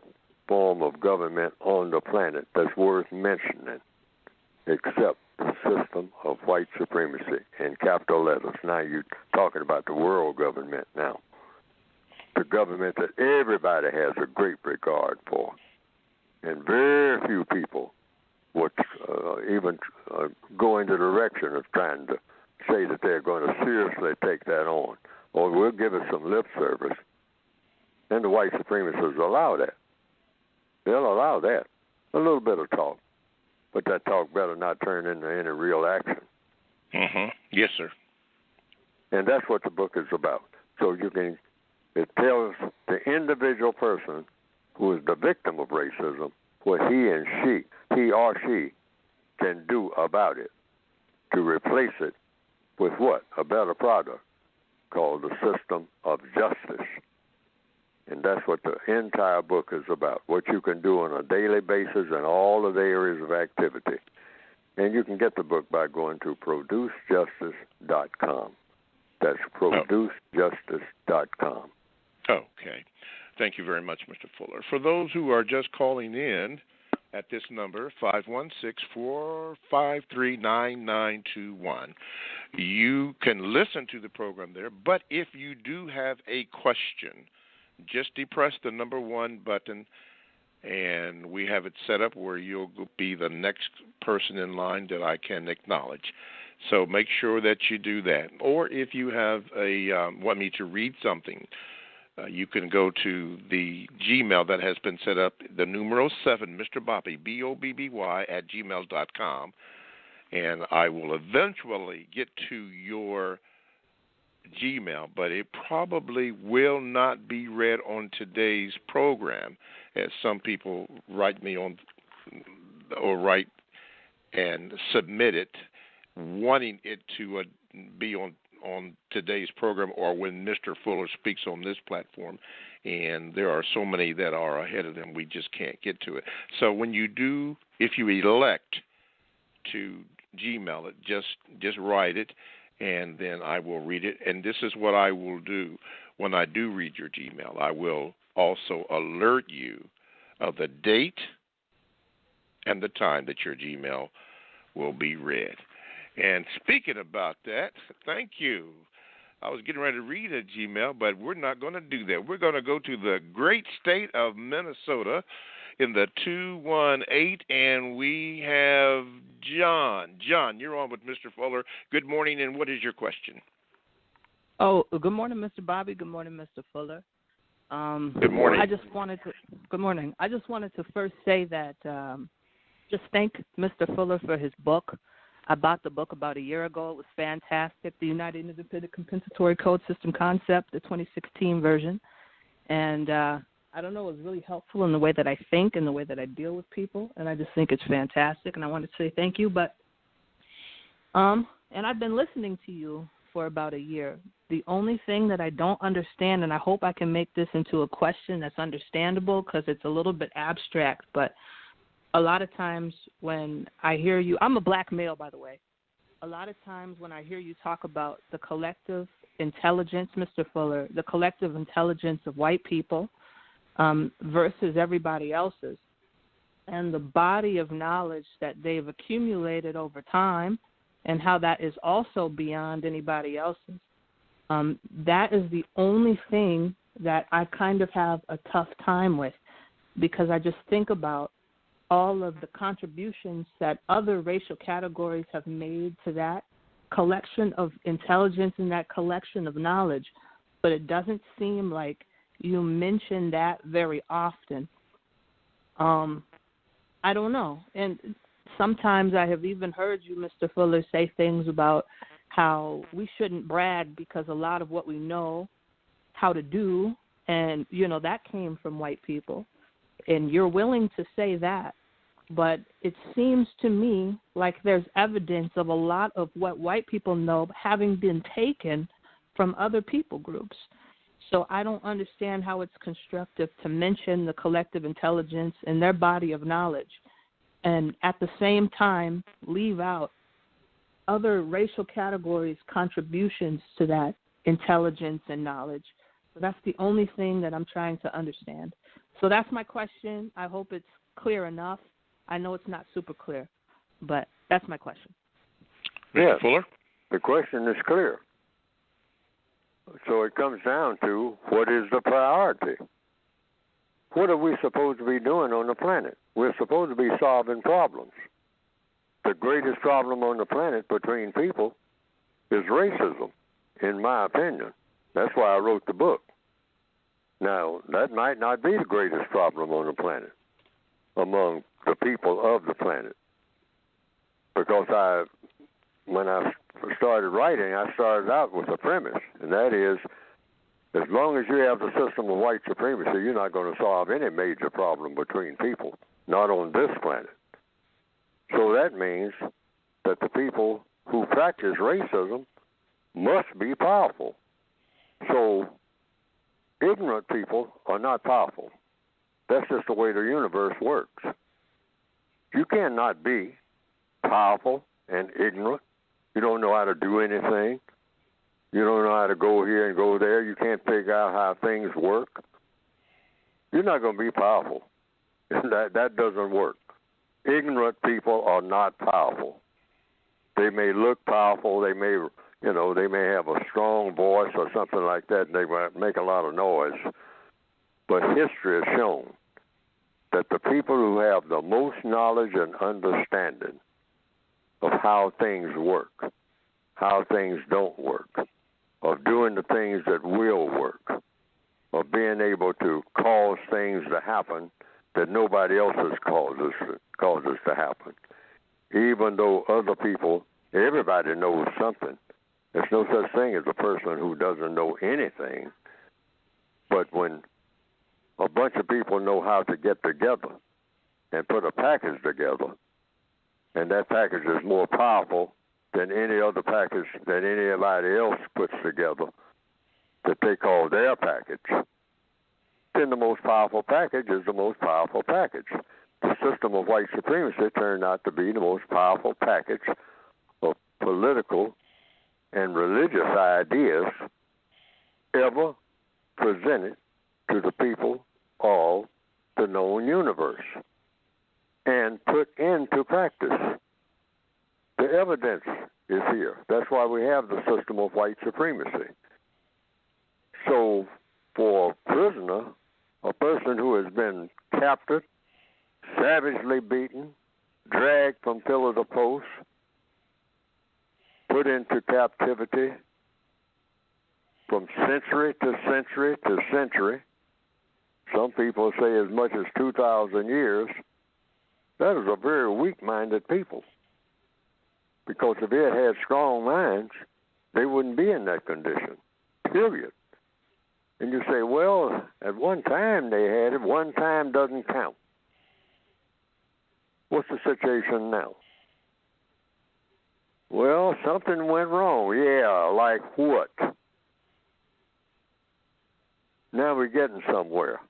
form of government on the planet that's worth mentioning except the system of white supremacy in capital letters. Now you're talking about the world government now. The government that everybody has a great regard for. And very few people would even go in the direction of trying to say that they're going to seriously take that on, or we'll give it some lip service. And the white supremacists allow that. They'll allow that. A little bit of talk. But that talk better not turn into any real action. Yes, sir. And that's what the book is about. So it tells the individual person who is the victim of racism what he or she can do about it to replace it with what? A better product called the system of justice. And that's what the entire book is about, what you can do on a daily basis in all of the areas of activity. And you can get the book by going to producejustice.com. That's producejustice.com. Okay. Thank you very much, Mr. Fuller. For those who are just calling in at this number, 516-453-9921, you can listen to the program there, but if you do have a question, just depress the number 1 button, and we have it set up where you'll be the next person in line that I can acknowledge. So make sure that you do that. Or if you have want me to read something, you can go to the Gmail that has been set up, the numeral 7, Mr. Bobby, BOBBY, @gmail.com, and I will eventually get to your Gmail, but it probably will not be read on today's program, as some people write me on or write and submit it wanting it to be on today's program or when Mr. Fuller speaks on this platform, and there are so many that are ahead of them, we just can't get to it. So when you do, if you elect to Gmail it, just write it, and then I will read it. And this is what I will do when I do read your Gmail. I will also alert you of the date and the time that your Gmail will be read. And speaking about that, thank you. I was getting ready to read a Gmail, but we're not going to do that. We're going to go to the great state of Minnesota in the 218, and we have John. John, you're on with Mr. Fuller. Good morning, and what is your question? Oh, good morning, Mr. Bobby. Good morning, Mr. Fuller. Good morning. Good morning. I just wanted to first say that just thank Mr. Fuller for his book. I bought the book about a year ago. It was fantastic. The United Independent Compensatory Code System Concept, the 2016 version. And I don't know, it was really helpful in the way that I think and the way that I deal with people. And I just think it's fantastic. And I wanted to say thank you. But, and I've been listening to you for about a year. The only thing that I don't understand, and I hope I can make this into a question that's understandable because it's a little bit abstract, but a lot of times when I hear you, I'm a black male, by the way. A lot of times when I hear you talk about the collective intelligence, Mr. Fuller, the collective intelligence of white people versus everybody else's, and the body of knowledge that they've accumulated over time and how that is also beyond anybody else's, that is the only thing that I kind of have a tough time with, because I just think about all of the contributions that other racial categories have made to that collection of intelligence and that collection of knowledge, but it doesn't seem like you mention that very often. I don't know. And sometimes I have even heard you, Mr. Fuller, say things about how we shouldn't brag because a lot of what we know how to do, and, you know, that came from white people. And you're willing to say that. But it seems to me like there's evidence of a lot of what white people know having been taken from other people groups. So I don't understand how it's constructive to mention the collective intelligence and their body of knowledge and at the same time leave out other racial categories' contributions to that intelligence and knowledge. So that's the only thing that I'm trying to understand. So that's my question. I hope it's clear enough. I know it's not super clear, but that's my question. Yes, Fuller? The question is clear. So it comes down to, what is the priority? What are we supposed to be doing on the planet? We're supposed to be solving problems. The greatest problem on the planet between people is racism, in my opinion. That's why I wrote the book. Now, that might not be the greatest problem on the planet among the people of the planet. Because when I started writing, I started out with a premise, and that is, as long as you have the system of white supremacy, you're not going to solve any major problem between people, not on this planet. So that means that the people who practice racism must be powerful. So ignorant people are not powerful. That's just the way the universe works. You cannot be powerful and ignorant. You don't know how to do anything. You don't know how to go here and go there. You can't figure out how things work. You're not going to be powerful. That doesn't work. Ignorant people are not powerful. They may look powerful. They may, they may have a strong voice or something like that, and they might make a lot of noise. But history has shown that the people who have the most knowledge and understanding of how things work, how things don't work, of doing the things that will work, of being able to cause things to happen that nobody else has caused us to happen. Even though other people, everybody knows something. There's no such thing as a person who doesn't know anything. But when a bunch of people know how to get together and put a package together, and that package is more powerful than any other package that anybody else puts together that they call their package, then the most powerful package is the most powerful package. The system of white supremacy turned out to be the most powerful package of political and religious ideas ever presented to the people of the known universe and put into practice. The evidence is here. That's why we have the system of white supremacy. So for a prisoner, a person who has been captured, savagely beaten, dragged from pillar to post, put into captivity from century to century to century, some people say as much as 2,000 years, that is a very weak-minded people. Because if they had strong minds, they wouldn't be in that condition, period. And you say, well, at one time they had it, one time doesn't count. What's the situation now? Well, something went wrong. Yeah, like what? Now we're getting somewhere.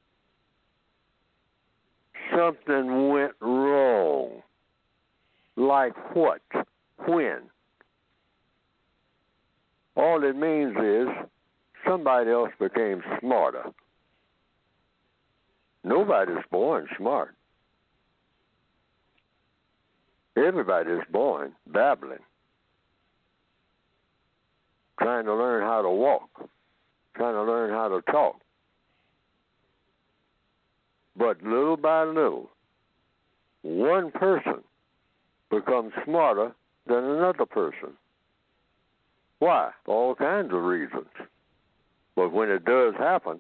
Something went wrong. Like what? When? All it means is somebody else became smarter. Nobody's born smart. Everybody's born babbling, trying to learn how to walk, trying to learn how to talk. But little by little, one person becomes smarter than another person. Why? For all kinds of reasons. But when it does happen,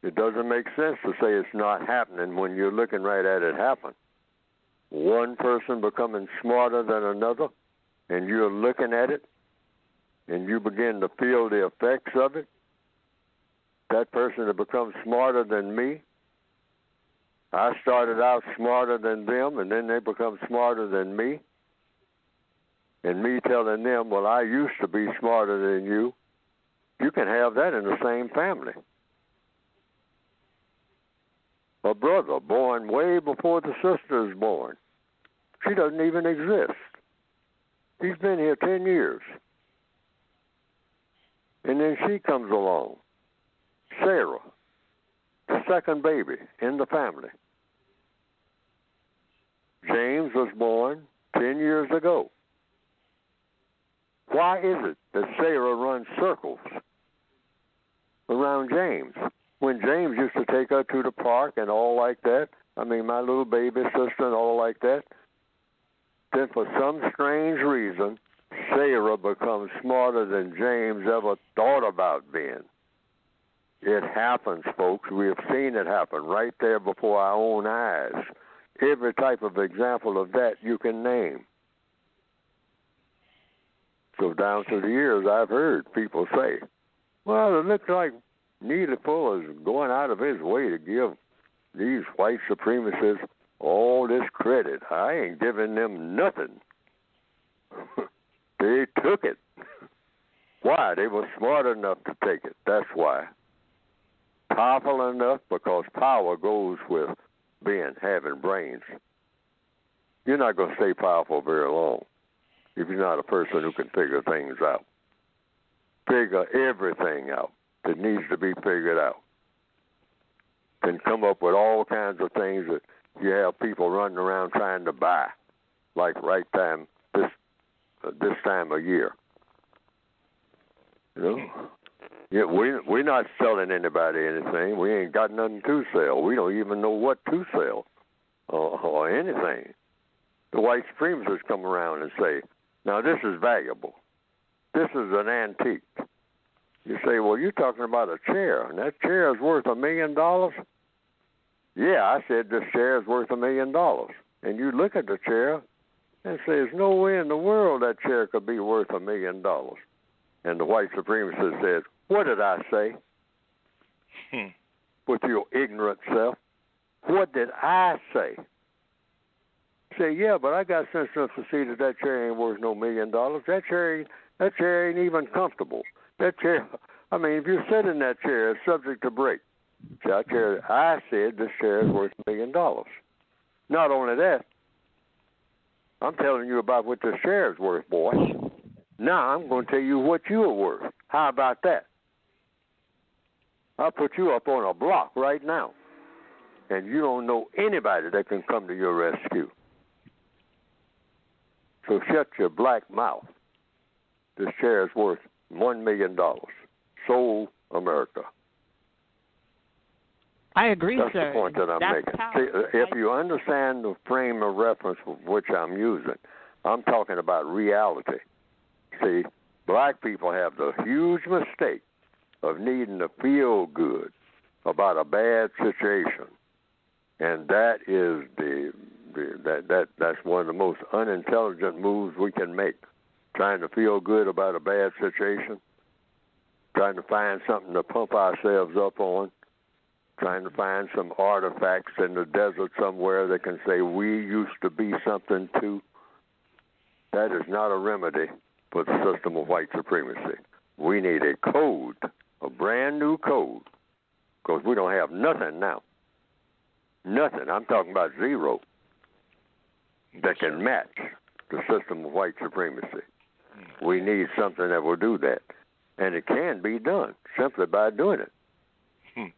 it doesn't make sense to say it's not happening when you're looking right at it happen. One person becoming smarter than another, and you're looking at it, and you begin to feel the effects of it. That person that becomes smarter than me, I started out smarter than them, and then they become smarter than me. And me telling them, well, I used to be smarter than you. You can have that in the same family. A brother born way before the sister is born. She doesn't even exist. He's been here 10 years. And then she comes along. Sarah, the second baby in the family. James was born 10 years ago. Why is it that Sarah runs circles around James when James used to take her to the park and all like that? I mean, my little baby sister and all like that. Then for some strange reason, Sarah becomes smarter than James ever thought about being. It happens, folks. We have seen it happen right there before our own eyes. Every type of example of that you can name. So down through the years, I've heard people say, well, it looks like Neely Fuller is going out of his way to give these white supremacists all this credit. I ain't giving them nothing. They took it. Why? They were smart enough to take it. That's why. Powerful enough, because power goes with having brains. You're not going to stay powerful very long. if you're not a person who can figure things out. Figure everything out that needs to be figured out. Can come up with all kinds of things that you have people running around trying to buy, like right time this time of year. You know, yeah, we're not selling anybody anything. We ain't got nothing to sell. We don't even know what to sell or anything. The white supremacists come around and say, "Now this is valuable. This is an antique." You say, "Well, you're talking about a chair, and that chair is worth $1 million." Yeah, I said this chair is worth $1 million. And you look at the chair and say, "There's no way in the world that chair could be worth $1 million." And the white supremacist says, "What did I say?" With your ignorant self. What did I say? Say, "Yeah, but I got sense enough to see that chair ain't worth no $1 million. That chair ain't even comfortable. That chair, I mean, if you sit in that chair, it's subject to break. That chair, I said this chair is worth $1 million. Not only that, I'm telling you about what this chair is worth, boy. Now I'm going to tell you what you are worth. How about that? I'll put you up on a block right now, and you don't know anybody that can come to your rescue. So shut your black mouth. This chair is worth $1 million. Sold America." I agree, That's sir. the point that I'm making. See, if you understand the frame of reference which I'm using, I'm talking about reality. See, black people have the huge mistake of needing to feel good about a bad situation, and that is that's one of the most unintelligent moves we can make. Trying to feel good about a bad situation, trying to find something to pump ourselves up on, trying to find some artifacts in the desert somewhere that can say we used to be something too. That is not a remedy for the system of white supremacy. We need a code, a brand new code, because we don't have nothing now. Nothing. I'm talking about zero that can match the system of white supremacy. We need something that will do that. And it can be done simply by doing it.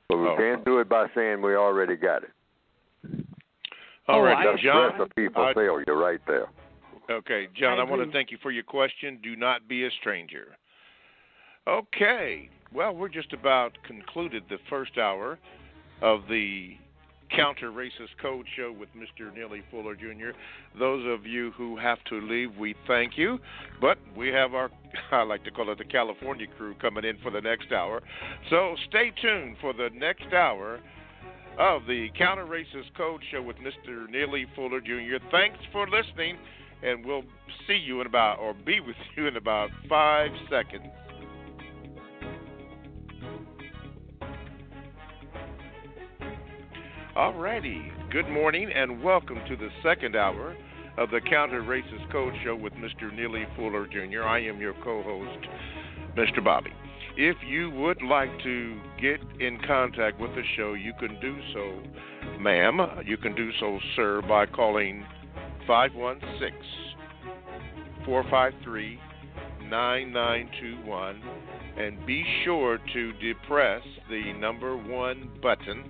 But we can't do it by saying we already got it. All right, That's John. That's a people failure right there. Okay, John, I want to thank you for your question. Do not be a stranger. Okay. Well, we're just about concluded the first hour of the Counter-Racist Code Show with Mr. Neely Fuller, Jr. Those of you who have to leave, we thank you. But we have our, I like to call it the California crew, coming in for the next hour. So stay tuned for the next hour of the Counter-Racist Code Show with Mr. Neely Fuller, Jr. Thanks for listening, and we'll see you in about, or be with you in about 5 seconds. Alrighty, good morning and welcome to the second hour of the Counter-Racist Code Show with Mr. Neely Fuller, Jr. I am your co-host, Mr. Bobby. If you would like to get in contact with the show, you can do so, ma'am. You can do so, sir, by calling 516-453-9921 and be sure to depress the number 1 button,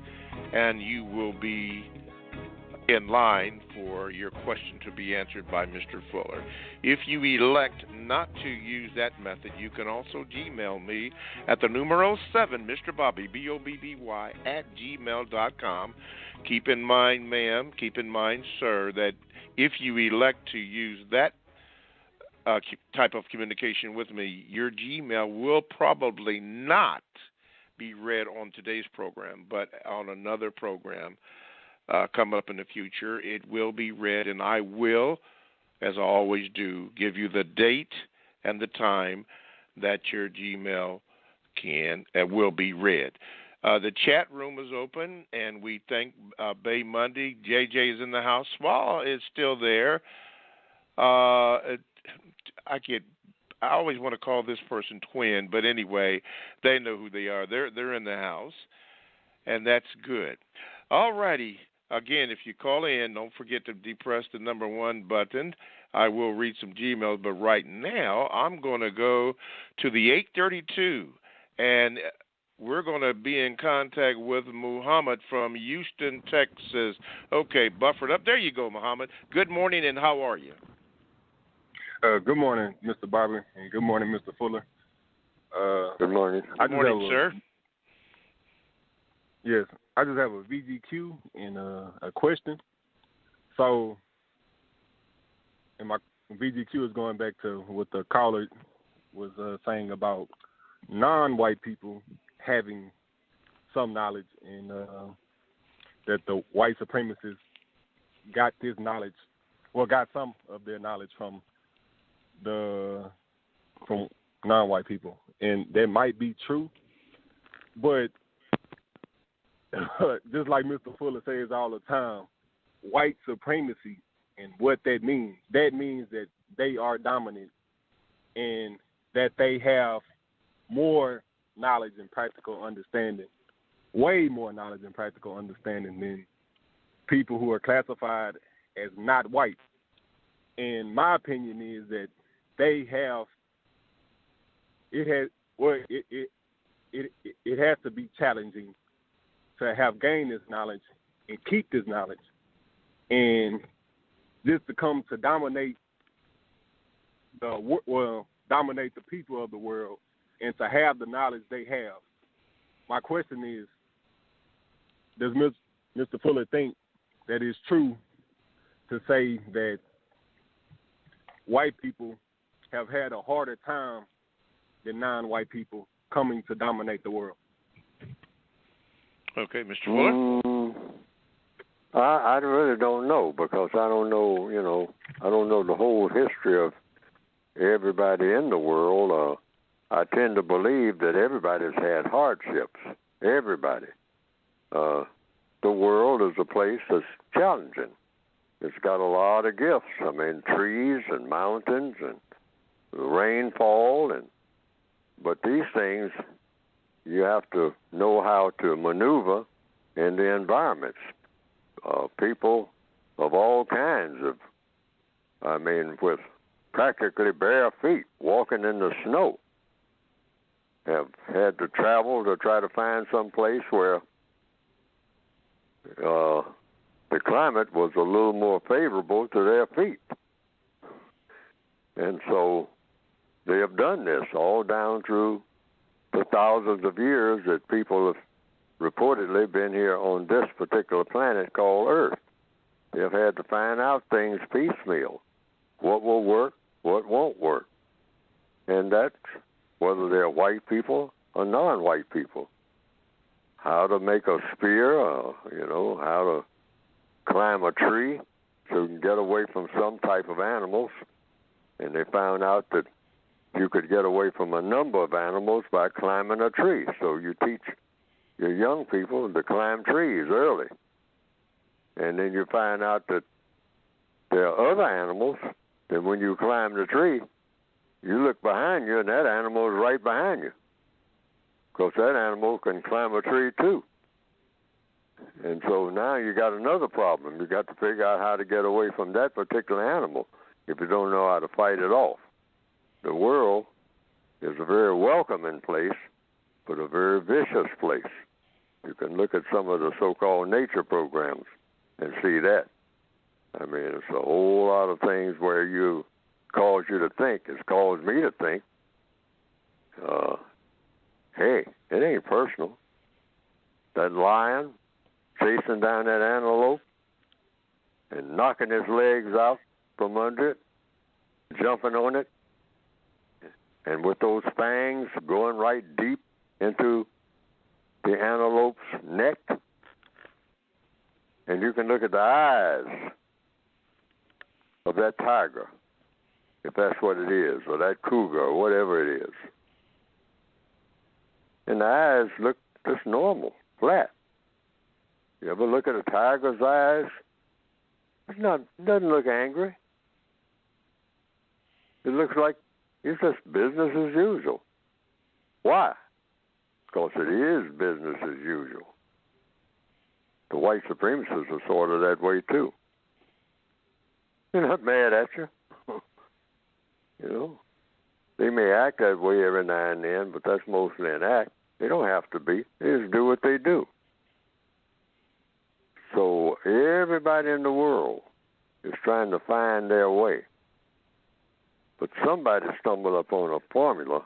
and you will be in line for your question to be answered by Mr. Fuller. If you elect not to use that method, you can also Gmail me at the numero 7, Mr. Bobby, BOBBY, @gmail.com. Keep in mind, ma'am, keep in mind, sir, that if you elect to use that type of communication with me, your Gmail will probably not be read on today's program, but on another program coming up in the future, it will be read, and I will, as I always do, give you the date and the time that your Gmail will be read. The chat room is open, and we thank Bay Monday. JJ is in the house. Small is still there. I always want to call this person twin, but anyway, they know who they are. They're in the house, and that's good. All righty. Again, if you call in, don't forget to depress the number 1 button. I will read some Gmails, but right now I'm going to go to the 832, and we're going to be in contact with Muhammad from Houston, Texas. Okay, buffered up. There you go, Muhammad. Good morning, and how are you? Good morning, Mr. Bobby, and good morning, Mr. Fuller. Good morning. Good morning, sir. Yes, I just have a VGQ and a question. So, and my VGQ is going back to what the caller was saying about non-white people having some knowledge, and that the white supremacists got this knowledge, or got some of their knowledge from non-white people, and that might be true, but just like Mr. Fuller says all the time, white supremacy and what that means that they are dominant and that they have more knowledge and practical understanding, way more knowledge and practical understanding than people who are classified as not white. And my opinion is that they have, it has to be challenging to have gained this knowledge and keep this knowledge, and just to come to dominate dominate the people of the world, and to have the knowledge they have. My question is, does Mr. Fuller think that it's true to say that white people have had a harder time than non-white people coming to dominate the world? Okay, Mr. Fuller? I really don't know, because I don't know, I don't know the whole history of everybody in the world. I tend to believe that everybody's had hardships. Everybody. The world is a place that's challenging. It's got a lot of gifts. I mean, trees and mountains and rainfall, but these things you have to know how to maneuver in the environments. People of all kinds with practically bare feet, walking in the snow, have had to travel to try to find some place where the climate was a little more favorable to their feet. And so they have done this all down through the thousands of years that people have reportedly been here on this particular planet called Earth. They've had to find out things piecemeal, what will work, what won't work. And that's whether they're white people or non-white people. How to make a spear, how to climb a tree so you can get away from some type of animals. And they found out that you could get away from a number of animals by climbing a tree. So you teach your young people to climb trees early. And then you find out that there are other animals that when you climb the tree, you look behind you and that animal is right behind you, because that animal can climb a tree too. And so now you got another problem. You got to figure out how to get away from that particular animal if you don't know how to fight it off. The world is a very welcoming place, but a very vicious place. You can look at some of the so-called nature programs and see that. I mean, it's a whole lot of things where you cause you to think. It's caused me to think, hey, it ain't personal. That lion chasing down that antelope and knocking his legs out from under it, jumping on it, and with those fangs going right deep into the antelope's neck. And you can look at the eyes of that tiger, if that's what it is, or that cougar, or whatever it is. And the eyes look just normal, flat. You ever look at a tiger's eyes? It doesn't look angry. It looks like it's just business as usual. Why? Because it is business as usual. The white supremacists are sort of that way too. They're not mad at you. You know, they may act that way every now and then, but that's mostly an act. They don't have to be. They just do what they do. So everybody in the world is trying to find their way. But somebody stumbled upon a formula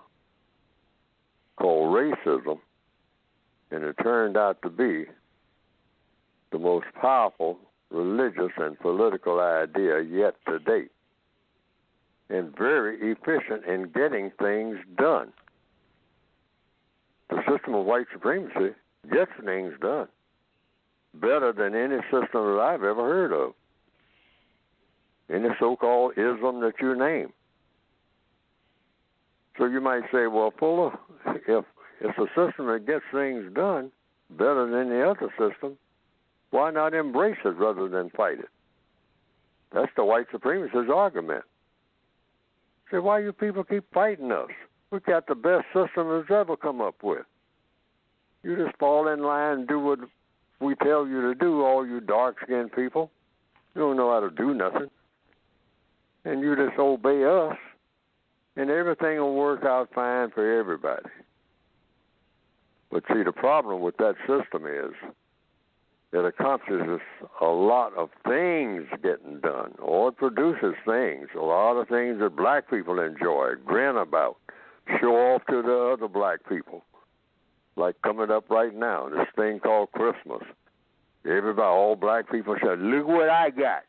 called racism, and it turned out to be the most powerful religious and political idea yet to date, and very efficient in getting things done. The system of white supremacy gets things done better than any system that I've ever heard of. Any so-called ism that you name. So you might say, well, Fuller, if it's a system that gets things done better than any other system, why not embrace it rather than fight it? That's the white supremacist argument. Say, why you people keep fighting us? We got the best system that's ever come up with. You just fall in line and do what we tell you to do, all you dark-skinned people. You don't know how to do nothing. And you just obey us, and everything will work out fine for everybody. But see, the problem with that system is it accomplishes a lot of things getting done, or it produces things, a lot of things that black people enjoy, grin about, show off to the other black people. Like coming up right now, this thing called Christmas. Everybody, all black people say, look what I got.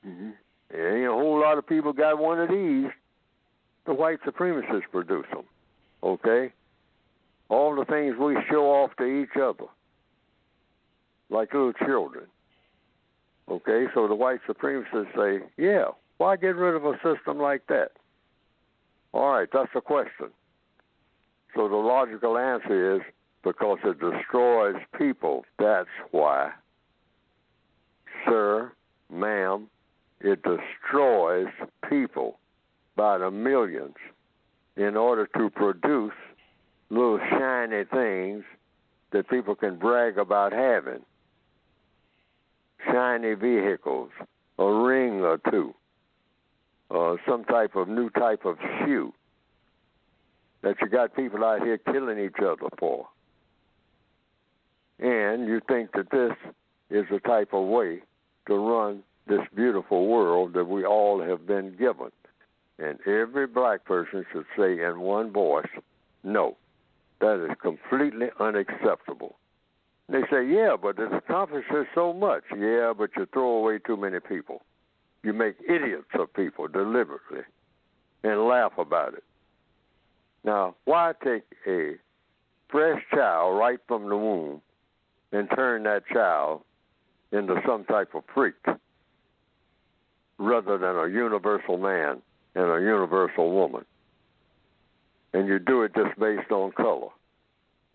Mm-hmm. Ain't a whole lot of people got one of these. The white supremacists produce them, okay? All the things we show off to each other, like little children, okay? So the white supremacists say, yeah, why get rid of a system like that? All right, that's the question. So the logical answer is because it destroys people. That's why. Sir, ma'am, it destroys people by the millions in order to produce little shiny things that people can brag about having. Shiny vehicles, a ring or two, some type of new type of shoe that you got people out here killing each other for. And you think that this is the type of way to run this beautiful world that we all have been given. And every black person should say in one voice, no, that is completely unacceptable. They say, yeah, but it accomplishes so much. Yeah, but you throw away too many people. You make idiots of people deliberately and laugh about it. Now, why take a fresh child right from the womb and turn that child into some type of freak rather than a universal man and a universal woman? And you do it just based on color.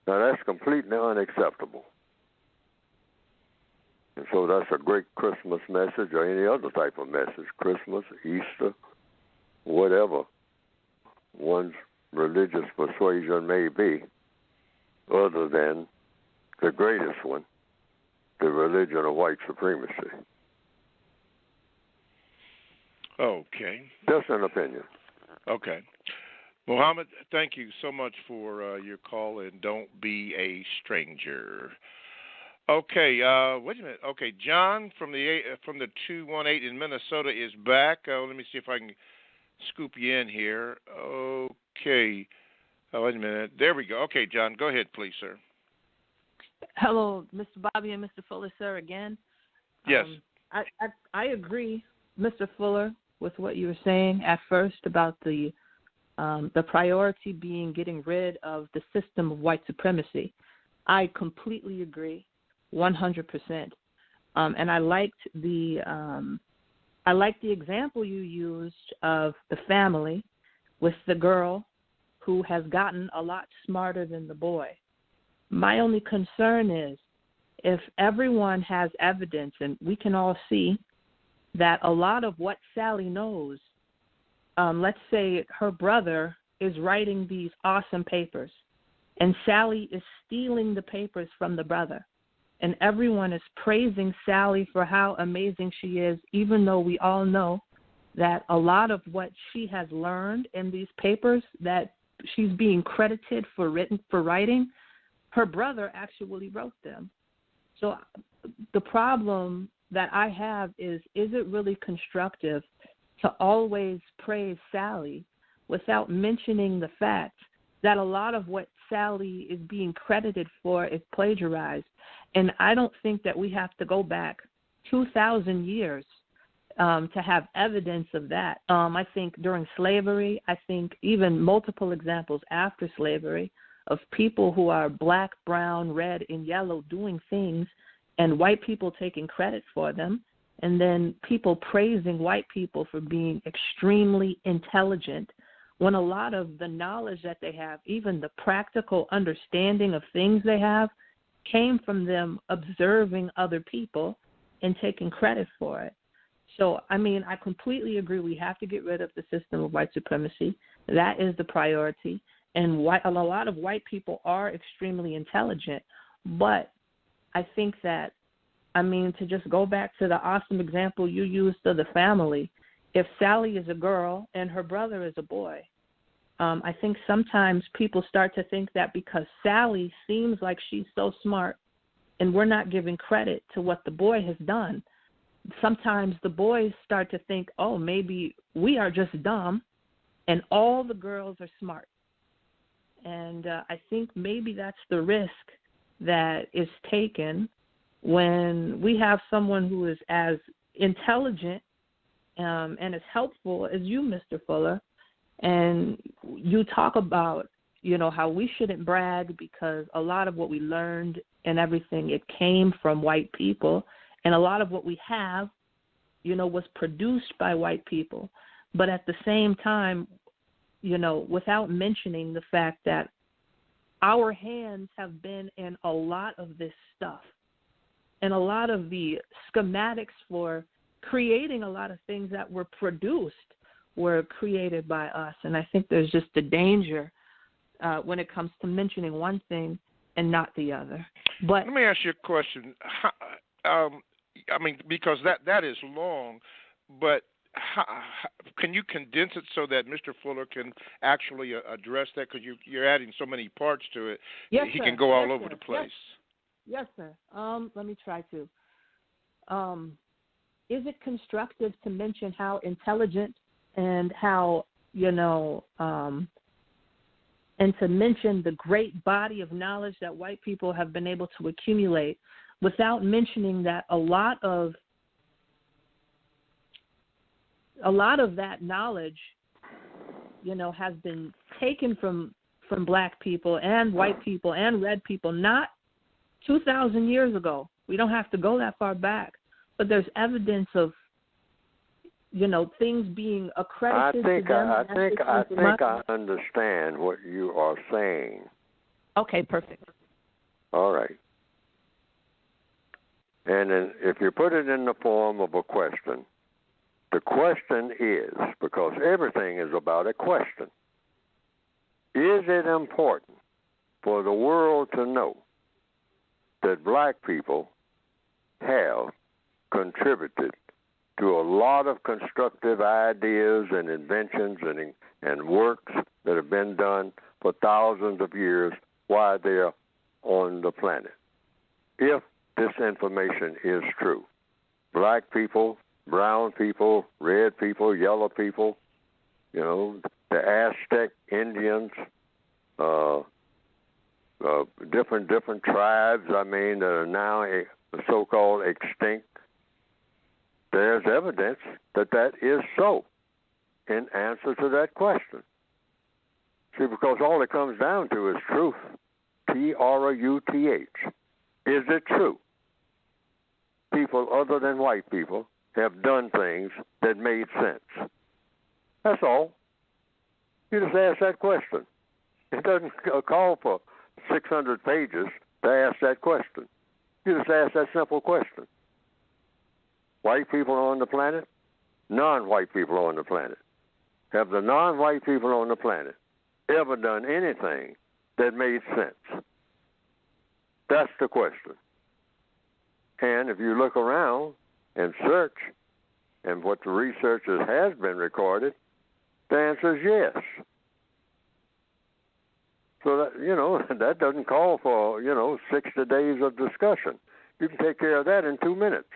Now, that's completely unacceptable. And so that's a great Christmas message or any other type of message, Christmas, Easter, whatever one's religious persuasion may be, other than the greatest one, the religion of white supremacy. Okay. Just an opinion. Okay. Mohammed, thank you so much for your call, and don't be a stranger. Okay, wait a minute. Okay, John from the 218 in Minnesota is back. Let me see if I can scoop you in here. Okay. Wait a minute. There we go. Okay, John, go ahead, please, sir. Hello, Mr. Bobby and Mr. Fuller, sir, again. Yes. I agree, Mr. Fuller, with what you were saying at first about the priority being getting rid of the system of white supremacy. I completely agree, 100%. And I liked the example you used of the family with the girl who has gotten a lot smarter than the boy. My only concern is if everyone has evidence, and we can all see that a lot of what Sally knows, let's say her brother is writing these awesome papers, and Sally is stealing the papers from the brother, and everyone is praising Sally for how amazing she is, even though we all know that a lot of what she has learned in these papers that she's being credited for writing, her brother actually wrote them. So the problem that I have is it really constructive to always praise Sally without mentioning the fact that a lot of what Sally is being credited for is plagiarized? And I don't think that we have to go back 2,000 years to have evidence of that. I think during slavery, I think even multiple examples after slavery of people who are black, brown, red, and yellow doing things and white people taking credit for them, and then people praising white people for being extremely intelligent when a lot of the knowledge that they have, even the practical understanding of things they have, came from them observing other people and taking credit for it. So, I mean, I completely agree we have to get rid of the system of white supremacy. That is the priority. And a lot of white people are extremely intelligent. But I think that, I mean, to just go back to the awesome example you used of the family, if Sally is a girl and her brother is a boy, I think sometimes people start to think that because Sally seems like she's so smart and we're not giving credit to what the boy has done, sometimes the boys start to think, oh, maybe we are just dumb and all the girls are smart. And I think maybe that's the risk that is taken when we have someone who is as intelligent and as helpful as you, Mr. Fuller, and you talk about, you know, how we shouldn't brag because a lot of what we learned and everything, it came from white people. And a lot of what we have, you know, was produced by white people. But at the same time, you know, without mentioning the fact that our hands have been in a lot of this stuff and a lot of the schematics for creating a lot of things that were produced were created by us. And I think there's just a danger when it comes to mentioning one thing and not the other. But let me ask you a question. I mean, because that is long, but can you condense it so that Mr. Fuller can actually address that? Because you're adding so many parts to it. Yes, he sir. can go all yes, over sir. the place. Yes, sir. Let me try to. Is it constructive to mention how intelligent and how, you know, and to mention the great body of knowledge that white people have been able to accumulate without mentioning that a lot of that knowledge, you know, has been taken from black people and white people and red people, not 2,000 years ago. We don't have to go that far back, but there's evidence of, you know, things being accredited to them. I think I understand what you are saying. Okay, perfect. All right. And then if you put it in the form of a question, the question is, because everything is about a question, is it important for the world to know that black people have contributed to a lot of constructive ideas and inventions and works that have been done for thousands of years while they're on the planet? If this information is true, black people, brown people, red people, yellow people, you know, the Aztec Indians, different tribes, I mean, that are now so-called extinct, there's evidence that is so in answer to that question. See, because all it comes down to is truth, Truth. Is it true? People other than white people have done things that made sense. That's all. You just ask that question. It doesn't call for 600 pages to ask that question. You just ask that simple question. White people on the planet, non-white people on the planet. Have the non-white people on the planet ever done anything that made sense? That's the question. And if you look around and search, and what the researchers has been recorded, the answer is yes. So that, that doesn't call for, 60 days of discussion. You can take care of that in 2 minutes,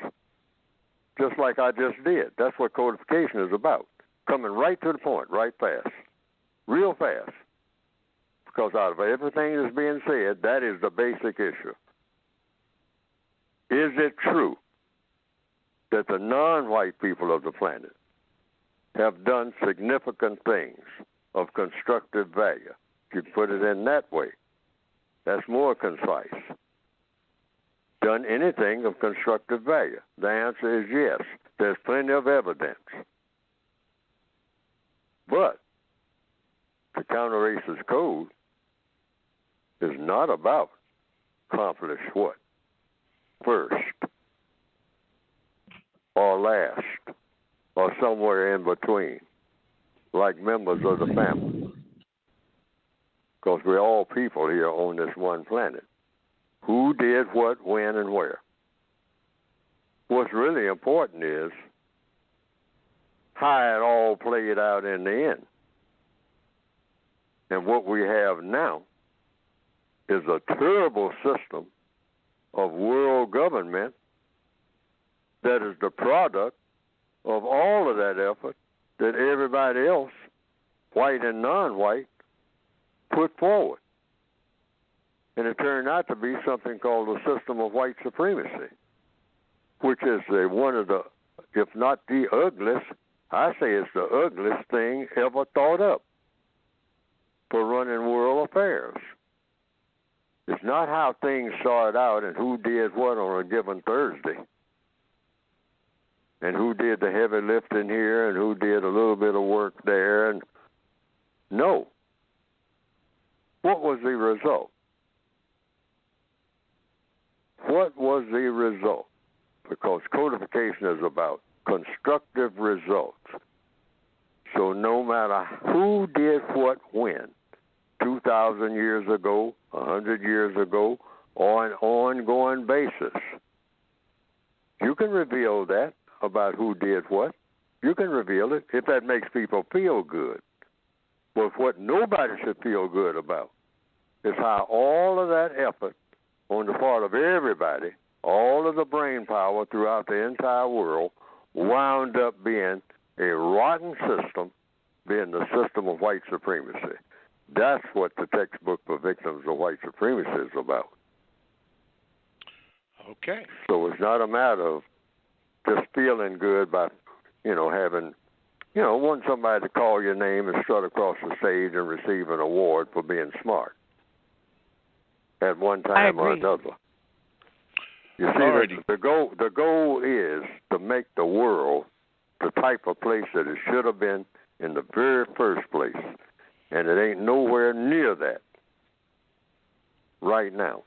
just like I just did. That's what codification is about, coming right to the point, right fast, real fast. Because out of everything that's being said, that is the basic issue. Is it true that the non-white people of the planet have done significant things of constructive value? If you put it in that way, that's more concise. Done anything of constructive value? The answer is yes. There's plenty of evidence. But the counter-racist code is not about accomplish what? First, or last, or somewhere in between, like members of the family. Because we're all people here on this one planet. Who did what, when, and where? What's really important is how it all played out in the end. And what we have now is a terrible system of world government that is the product of all of that effort that everybody else, white and non-white, put forward. And it turned out to be something called the system of white supremacy, which is one of the, if not the ugliest, I say it's the ugliest thing ever thought up for running world affairs. It's not how things started out and who did what on a given Thursday and who did the heavy lifting here and who did a little bit of work there. And no. What was the result? What was the result? Because codification is about constructive results. So no matter who did what when, 2,000 years ago, 100 years ago, on an ongoing basis, you can reveal that about who did what. You can reveal it if that makes people feel good. But what nobody should feel good about is how all of that effort on the part of everybody, all of the brain power throughout the entire world, wound up being a rotten system, being the system of white supremacy. That's what the textbook for victims of white supremacy is about. Okay. So it's not a matter of just feeling good by, having, wanting somebody to call your name and strut across the stage and receive an award for being smart at one time or another. You see, the goal is to make the world the type of place that it should have been in the very first place. And it ain't nowhere near that right now.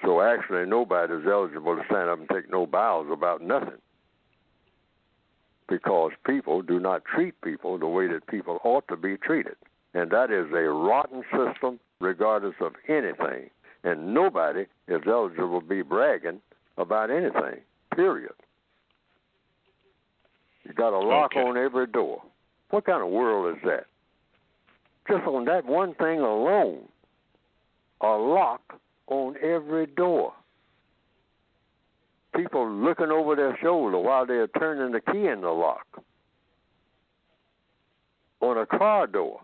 So actually nobody's eligible to stand up and take no bows about nothing. Because people do not treat people the way that people ought to be treated. And that is a rotten system regardless of anything. And nobody is eligible to be bragging about anything, period. You got a lock on every door. What kind of world is that? Just on that one thing alone, a lock on every door. People looking over their shoulder while they're turning the key in the lock. On a car door.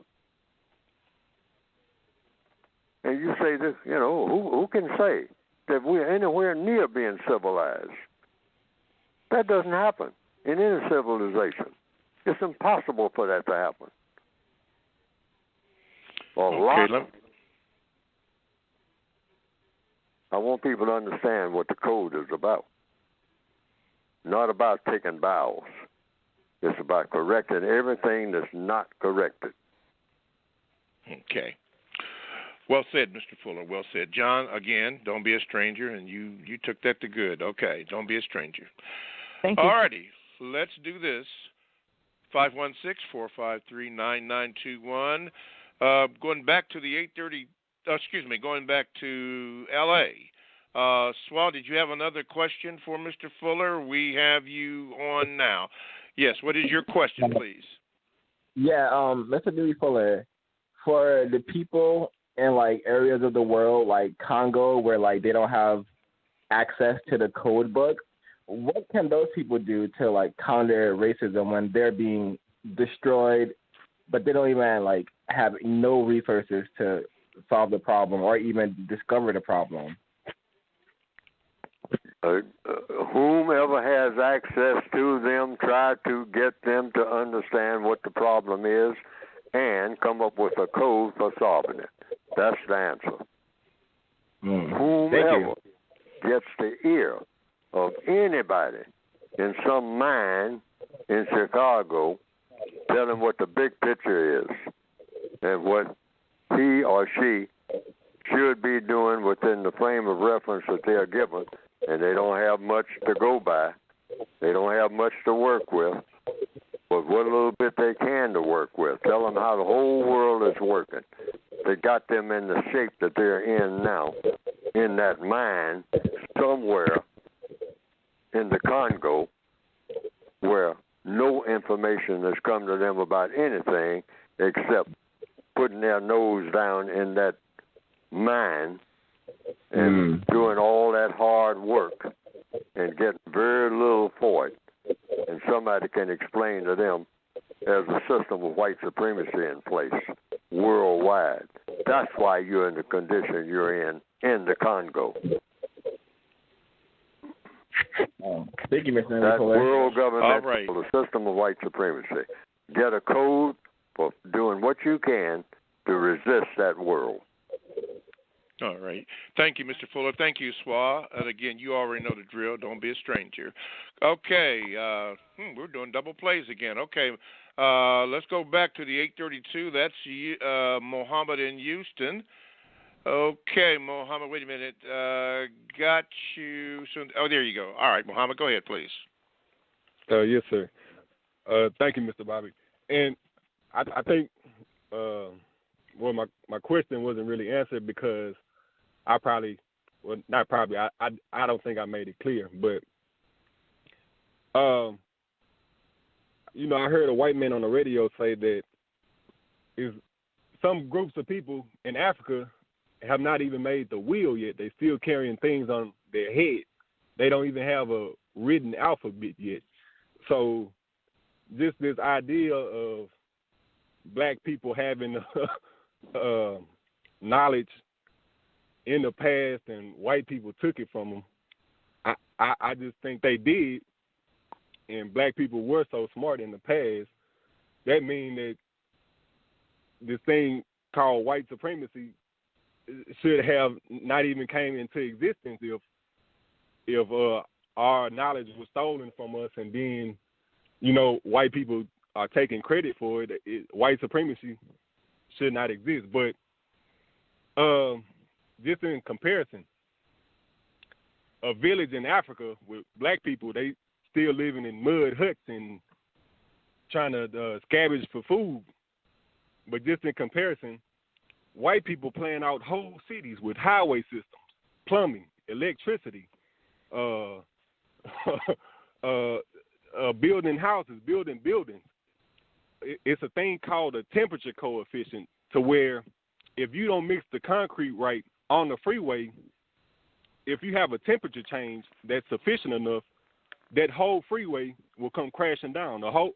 And you say this, who can say that we're anywhere near being civilized? That doesn't happen in any civilization. It's impossible for that to happen. I want people to understand what the code is about. Not about taking bows. It's about correcting everything that's not corrected. Okay. Well said, Mr. Fuller. Well said. John, again, don't be a stranger, and you took that to good. Okay, don't be a stranger. Thank you. All righty, let's do this. 516-453-9921. Going back to the going back to L.A., Swell, did you have another question for Mr. Fuller? We have you on now. Yes, what is your question, please? Yeah, Mr. Neely Fuller, for the people in like areas of the world like Congo where like they don't have access to the code book, what can those people do to like counter racism when they're being destroyed, but they don't even like have no resources to solve the problem or even discover the problem? Whomever has access to them, try to get them to understand what the problem is and come up with a code for solving it. That's the answer. Whomever gets the ear of anybody in some mind in Chicago, tell them what the big picture is and what he or she should be doing within the frame of reference that they are given, and they don't have much to go by. They don't have much to work with, but what little bit they can to work with. Tell them how the whole world is working. They got them in the shape that they're in now, in that mind somewhere in the Congo where no information has come to them about anything except putting their nose down in that mine and doing all that hard work and getting very little for it. And somebody can explain to them there's a system of white supremacy in place worldwide. That's why you're in the condition you're in the Congo. Thank you, Mr. Neely That Fuller. world government, right. the system of white supremacy. Get a code for doing what you can to resist that world. All right. Thank you, Mr. Fuller. Thank you, Swa. And again, you already know the drill. Don't be a stranger. Okay. We're doing double plays again. Okay. Let's go back to the 832. That's Mohammed in Houston. Okay, Mohammed, wait a minute. Got you. Oh, there you go. All right, Mohammed, go ahead, please. Yes, sir. Thank you, Mr. Bobby. And I think, my question wasn't really answered because I don't think I made it clear. But, I heard a white man on the radio say that is some groups of people in Africa have not even made the wheel yet. They're still carrying things on their head. They don't even have a written alphabet yet. So just this idea of black people having knowledge in the past and white people took it from them, I just think they did, and black people were so smart in the past, that means that this thing called white supremacy should have not even came into existence if our knowledge was stolen from us, and then white people are taking credit for it. White supremacy should not exist. But just in comparison, a village in Africa with black people, they still living in mud huts and trying to scavenge for food. But just in comparison, white people plan out whole cities with highway systems, plumbing, electricity, building houses, building buildings. It's a thing called a temperature coefficient, to where if you don't mix the concrete right on the freeway, if you have a temperature change that's sufficient enough, that whole freeway will come crashing down. A whole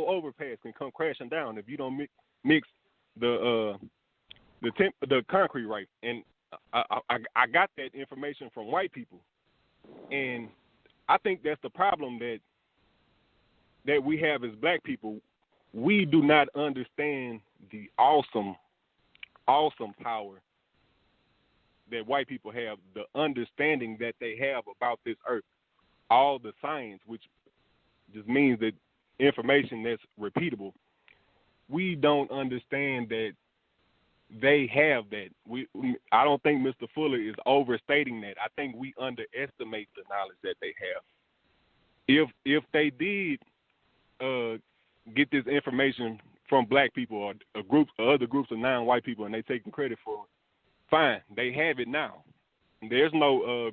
overpass can come crashing down if you don't mix the concrete right. And I got that information from white people, and I think that's the problem that we have as black people. We do not understand the awesome power that white people have, the understanding that they have about this earth, all the science, which just means that information that's repeatable. We don't understand that they have that. I don't think Mr. Fuller is overstating that. I think we underestimate the knowledge that they have. If they did get this information from black people or other groups of non-white people, and they taking credit for it, fine, they have it now. there's no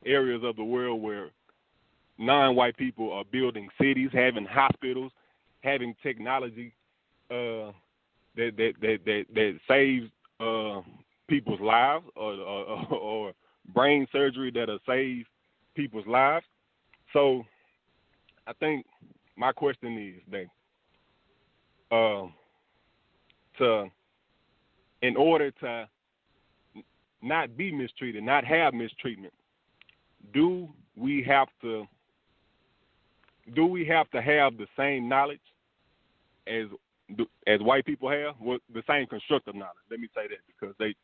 areas of the world where non-white people are building cities, having hospitals, having technology that saves people's lives, or brain surgery that'll save people's lives. So I think my question is that in order to not be mistreated, not have mistreatment, do we have to have the same knowledge as white people have? Well, the same constructive knowledge. Let me say that, because they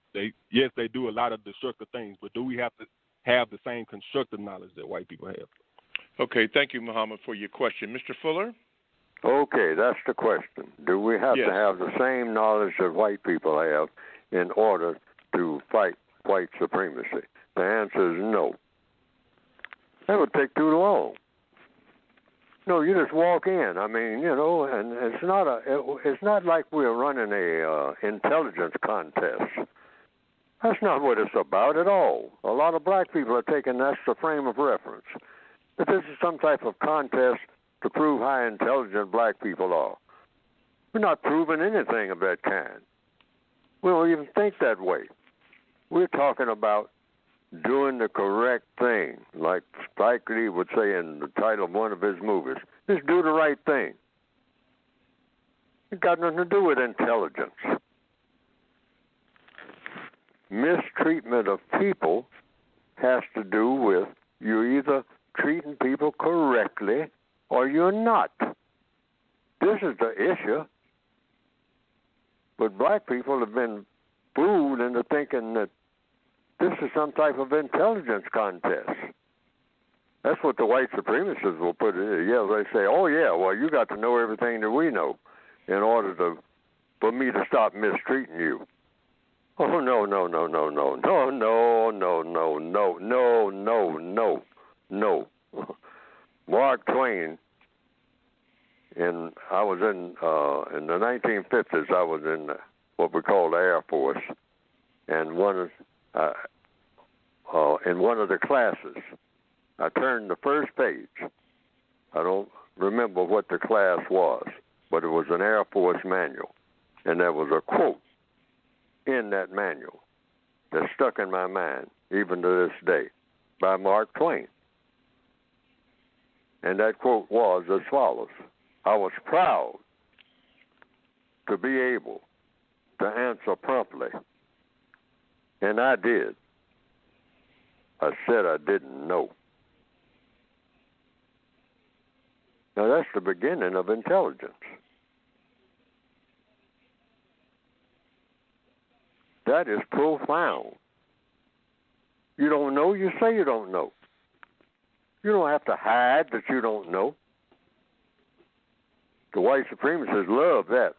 do a lot of destructive things, but do we have to have the same constructive knowledge that white people have? Okay, thank you, Muhammad, for your question. Mr. Fuller? Okay, that's the question. Do we have Yes. to have the same knowledge that white people have in order to fight white supremacy? The answer is no. That would take too long. No, you just walk in. I mean, you know, and it's not like we're running a intelligence contest. That's not what it's about at all. A lot of black people are taking that's the frame of reference. That this is some type of contest to prove how intelligent black people are. We're not proving anything of that kind. We don't even think that way. We're talking about doing the correct thing, like Spike Lee would say in the title of one of his movies. Just do the right thing. It got nothing to do with intelligence. Mistreatment of people has to do with you either treating people correctly or you're not. This is the issue. But black people have been fooled into thinking that this is some type of intelligence contest. That's what the white supremacists will put it. Yeah, they say, "Oh yeah, well you got to know everything that we know in order for me to stop mistreating you." Oh no. Mark Twain. I was in the 1950s. I was in what we call the Air Force, and in one of the classes, I turned the first page. I don't remember what the class was, but it was an Air Force manual, and there was a quote in that manual that stuck in my mind even to this day by Mark Twain. And that quote was as follows: "I was proud to be able to answer promptly, and I did. I said I didn't know." Now that's the beginning of intelligence. That is profound. You don't know, you say you don't know. You don't have to hide that you don't know. The white supremacists love that.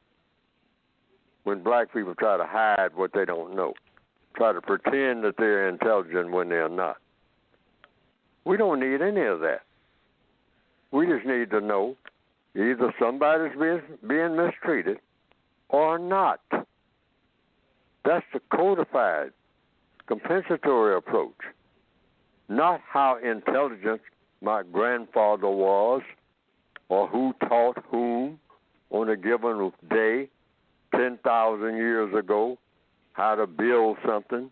When black people try to hide what they don't know, try to pretend that they're intelligent when they're not. We don't need any of that. We just need to know either somebody's being mistreated or not. That's the codified, compensatory approach, not how intelligent my grandfather was or who taught whom on a given day 10,000 years ago how to build something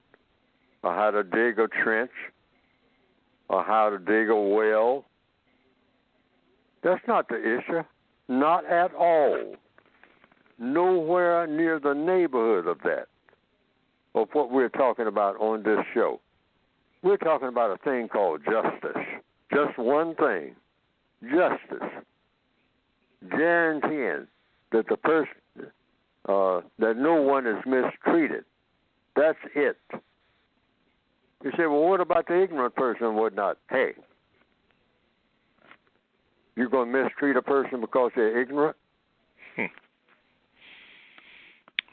or how to dig a trench or how to dig a well. That's not the issue. Not at all. Nowhere near the neighborhood of that, of what we're talking about on this show. We're talking about a thing called justice. Just one thing. Justice. Guaranteeing that the person, that no one is mistreated. That's it. You say, well, what about the ignorant person and whatnot? Hey, you going to mistreat a person because they're ignorant?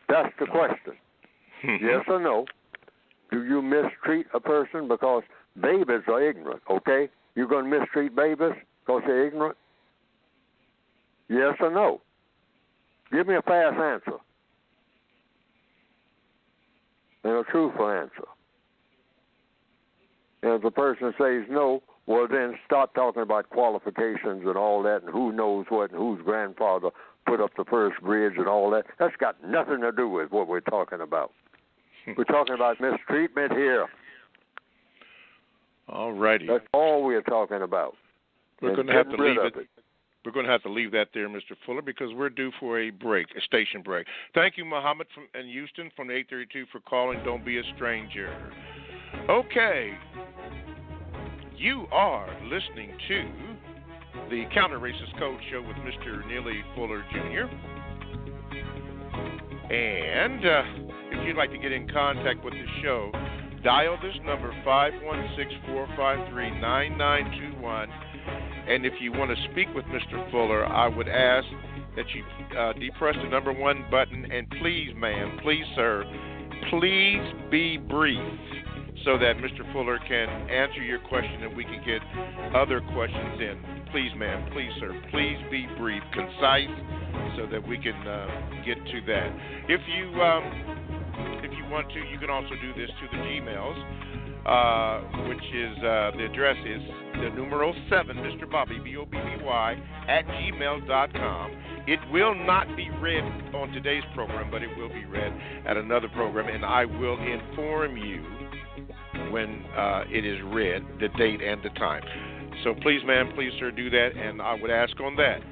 That's the question. Yes or no? Do you mistreat a person because babies are ignorant, okay? You going to mistreat babies because they're ignorant? Yes or no? Give me a fast answer and a truthful answer. And if the person says no, well, then stop talking about qualifications and all that and who knows what and whose grandfather put up the first bridge and all that. That's got nothing to do with what we're talking about. We're talking about mistreatment here. All righty. That's all we're talking about. We're going to have to leave it. We're going to have to leave that there, Mr. Fuller, because we're due for a break, a station break. Thank you, Muhammad in Houston from 832 for calling. Don't be a stranger. Okay. You are listening to the Counter Racist Code Show with Mr. Neely Fuller Jr. And if you'd like to get in contact with the show, dial this number, 516-453-9921. And if you want to speak with Mr. Fuller, I would ask that you depress the number 1 button. And please, ma'am, please, sir, please be brief so that Mr. Fuller can answer your question and we can get other questions in. Please, ma'am, please, sir, please be brief, concise, so that we can get to that. If you want to, you can also do this to the Gmails, which is the address is the numeral 7, Mr. Bobby, BOBBY, @gmail.com. It will not be read on today's program, but it will be read at another program, and I will inform you when it is read, the date and the time. So please, ma'am, please, sir, do that, and I would ask on that,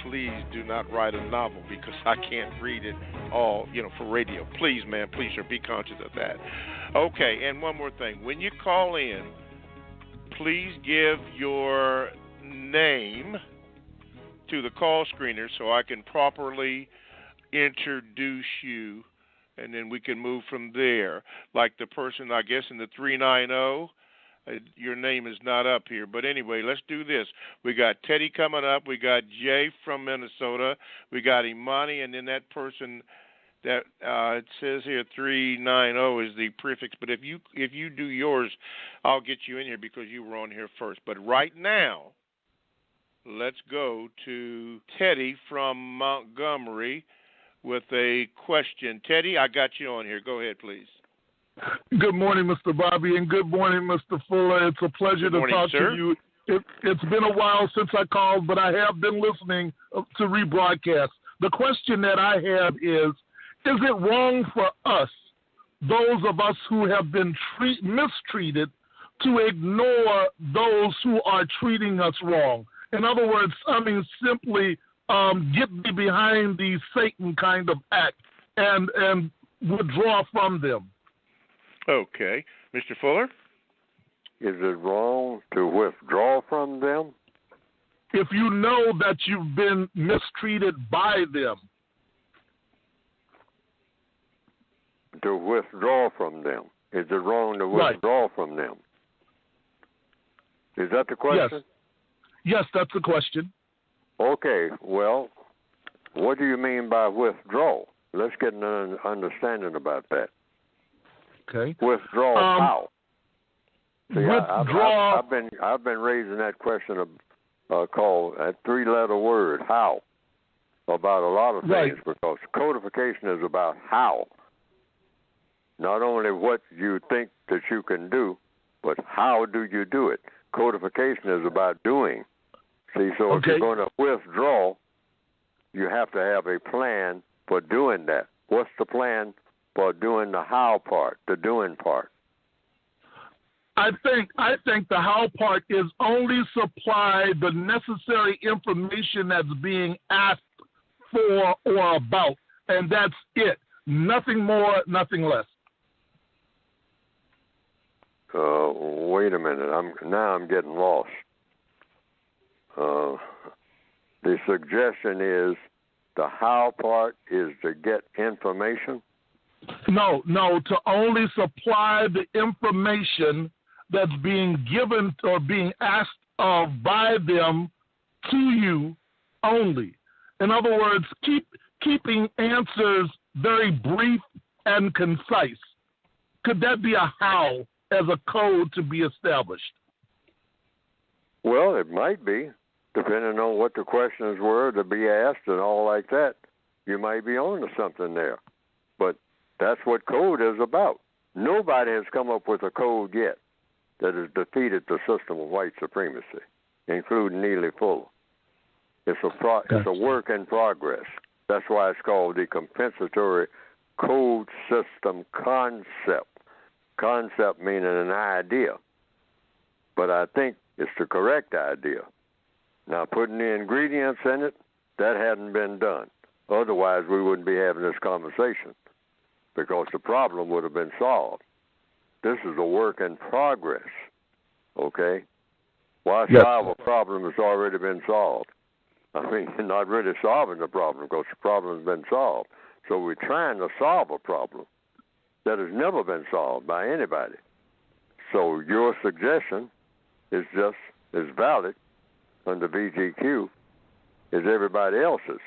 please do not write a novel because I can't read it all, for radio. Please, ma'am, please, sir, be conscious of that. Okay, and one more thing. When you call in, please give your name to the call screener so I can properly introduce you, and then we can move from there. Like the person, I guess, in the 390, your name is not up here. But anyway, let's do this. We got Teddy coming up. We got Jay from Minnesota. We got Imani, and then that person that it says here 390 is the prefix. But if you do yours, I'll get you in here because you were on here first. But right now, let's go to Teddy from Montgomery with a question. Teddy, I got you on here. Go ahead, please. Good morning, Mr. Bobby, and good morning, Mr. Fuller. It's a pleasure to talk to you. It's been a while since I called, but I have been listening to rebroadcasts. The question that I have is it wrong for us, those of us who have been mistreated, to ignore those who are treating us wrong? In other words, simply get me behind the Satan kind of act and withdraw from them. Okay. Mr. Fuller? Is it wrong to withdraw from them? If you know that you've been mistreated by them. To withdraw from them. Is it wrong to withdraw from them? Is that the question? Yes, that's the question. Okay, well, what do you mean by withdraw? Let's get an understanding about that. Okay. Withdraw how? See, withdraw. I've been raising that question called that 3-letter word, how, about a lot of things, because codification is about how. Not only what you think that you can do, but how do you do it? Codification is about doing. See, so if you're going to withdraw, you have to have a plan for doing that. What's the plan for doing the how part, the doing part? I think the how part is only supply the necessary information that's being asked for or about, and that's it. Nothing more, nothing less. Wait a minute. I'm getting lost. The suggestion is the how part is to get information? No, to only supply the information that's being given or being asked of by them to you only. In other words, keeping answers very brief and concise. Could that be a how as a code to be established? Well, it might be, depending on what the questions were to be asked and all like that. You might be on to something there. But that's what code is about. Nobody has come up with a code yet. that has defeated the system of white supremacy, including Neely Fuller. It's a work in progress. That's why it's called the compensatory code system concept. Concept meaning an idea. But I think it's the correct idea. Now, putting the ingredients in it, that hadn't been done. Otherwise, we wouldn't be having this conversation because the problem would have been solved. This is a work in progress, okay? Why solve a problem that's already been solved? I mean, you're not really solving the problem because the problem has been solved. So we're trying to solve a problem that has never been solved by anybody. So your suggestion is just as valid under VGQ as everybody else's.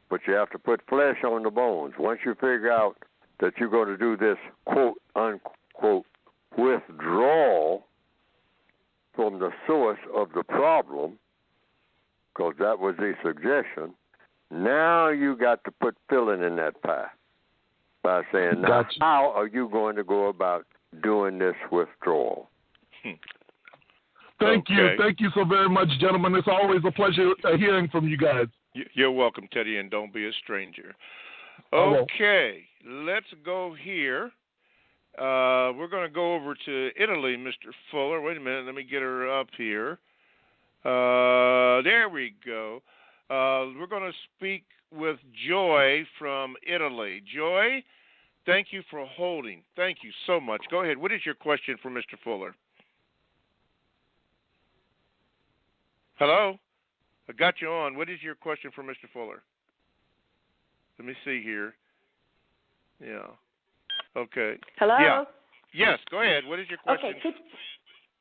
But you have to put flesh on the bones. Once you figure out that you're going to do this quote unquote withdrawal from the source of the problem, because that was the suggestion, now you got to put filling in that pie by saying, now, how are you going to go about doing this withdrawal? Thank you so very much, gentlemen. It's always a pleasure hearing from you guys. You're welcome, Teddy, and don't be a stranger. Okay, let's go here. We're going to go over to Italy, Mr. Fuller. Wait a minute, let me get her up here. There we go. We're going to speak with Joy from Italy. Joy, thank you for holding. Thank you so much. Go ahead. What is your question for Mr. Fuller? Hello? I got you on. What is your question for Mr. Fuller? Let me see here. Yeah. Okay. Hello? Yeah. Yes, go ahead. What is your question? Okay.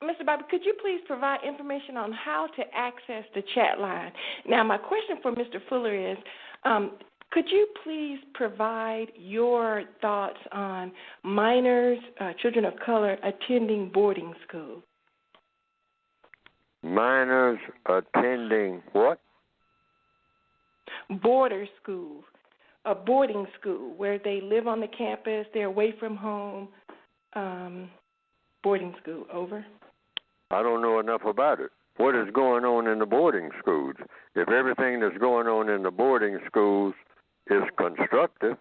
Mr. Bobby, could you please provide information on how to access the chat line? Now, my question for Mr. Fuller is, could you please provide your thoughts on minors, children of color, attending boarding school? Minors attending what? Border school, a boarding school where they live on the campus, they're away from home. Boarding school, over. I don't know enough about it. What is going on in the boarding schools? If everything that's going on in the boarding schools is constructive,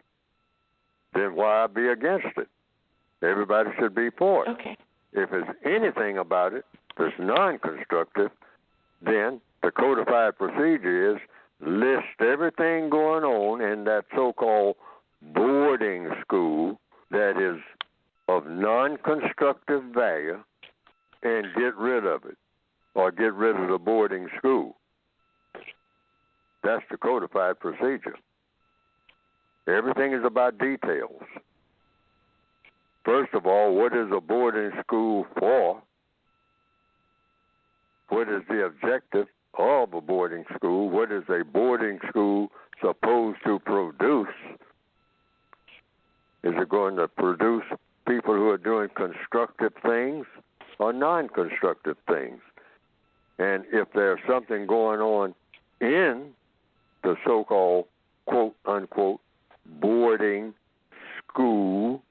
then why be against it? Everybody should be for it. Okay. If there's anything about it that's non-constructive, then the codified procedure is list everything going on in that so-called boarding school that is of non-constructive value and get rid of it, or get rid of the boarding school. That's the codified procedure. Everything is about details. First of all, what is a boarding school for? What is the objective of a boarding school? What is a boarding school supposed to produce? Is it going to produce people who are doing constructive things or non-constructive things? And if there's something going on in the so-called quote-unquote boarding school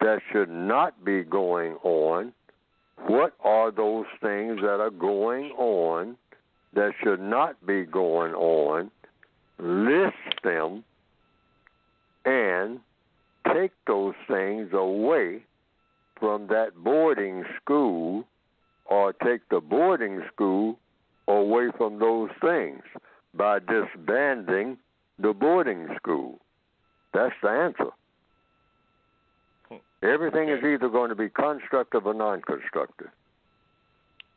that should not be going on, what are those things that are going on that should not be going on? List them and take those things away from that boarding school, or take the boarding school away from those things by disbanding the boarding school. That's the answer. Everything is either going to be constructive or non-constructive.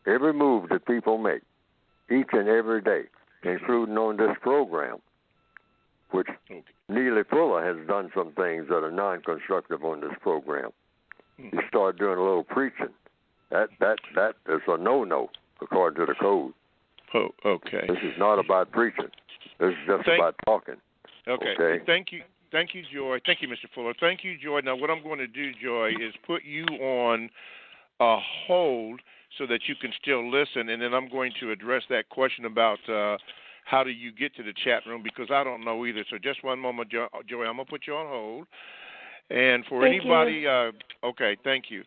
Every move that people make, each and every day, including on this program, which Neely Fuller has done some things that are non-constructive on this program. He started doing a little preaching. That is a no-no according to the code. Oh, okay. This is not about preaching. This is just about talking. Okay. Thank you, Joy. Thank you, Mr. Fuller. Thank you, Joy. Now, what I'm going to do, Joy, is put you on a hold so that you can still listen, and then I'm going to address that question about how do you get to the chat room, because I don't know either. So just one moment, Joy. I'm going to put you on hold. And for anybody, okay, thank you.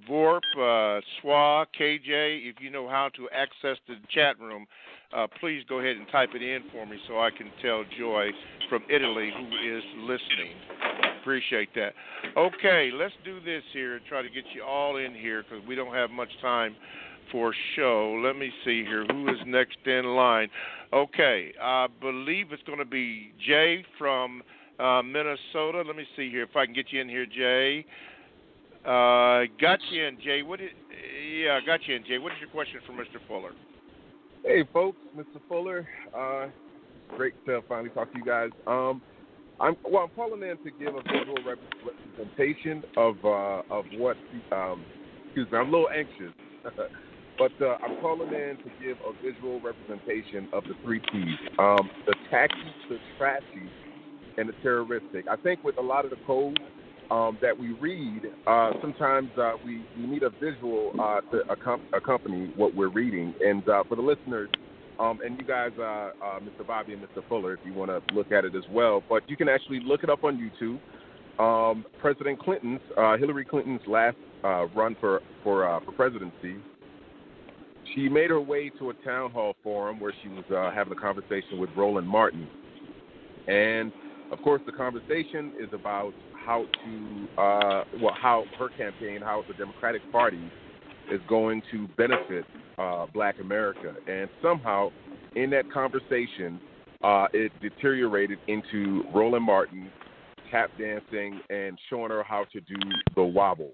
Vorp, Swa, KJ, if you know how to access the chat room, please go ahead and type it in for me so I can tell Joy from Italy who is listening. Appreciate that. Okay, let's do this here and try to get you all in here because we don't have much time for show. Let me see here. Who is next in line? Okay, I believe it's going to be Jay from Minnesota. Let me see here if I can get you in here, Jay. Got you in, Jay. Got you in, Jay. What is your question for Mr. Fuller? Hey, folks, Mr. Fuller. Great to finally talk to you guys. I'm calling in to give a visual representation of what. Excuse me, I'm a little anxious, but I'm calling in to give a visual representation of the three T's: the tacky, the trashy, and the terroristic. I think with a lot of the code that we read, sometimes we need a visual to accompany what we're reading. And for the listeners, and you guys, Mr. Bobby and Mr. Fuller, if you want to look at it as well, but you can actually look it up on YouTube. President Clinton's, Hillary Clinton's last run for presidency, she made her way to a town hall forum where she was having a conversation with Roland Martin. And, of course, the conversation is about how her campaign, how the Democratic Party is going to benefit Black America. And somehow, in that conversation, it deteriorated into Roland Martin tap dancing and showing her how to do the wobble.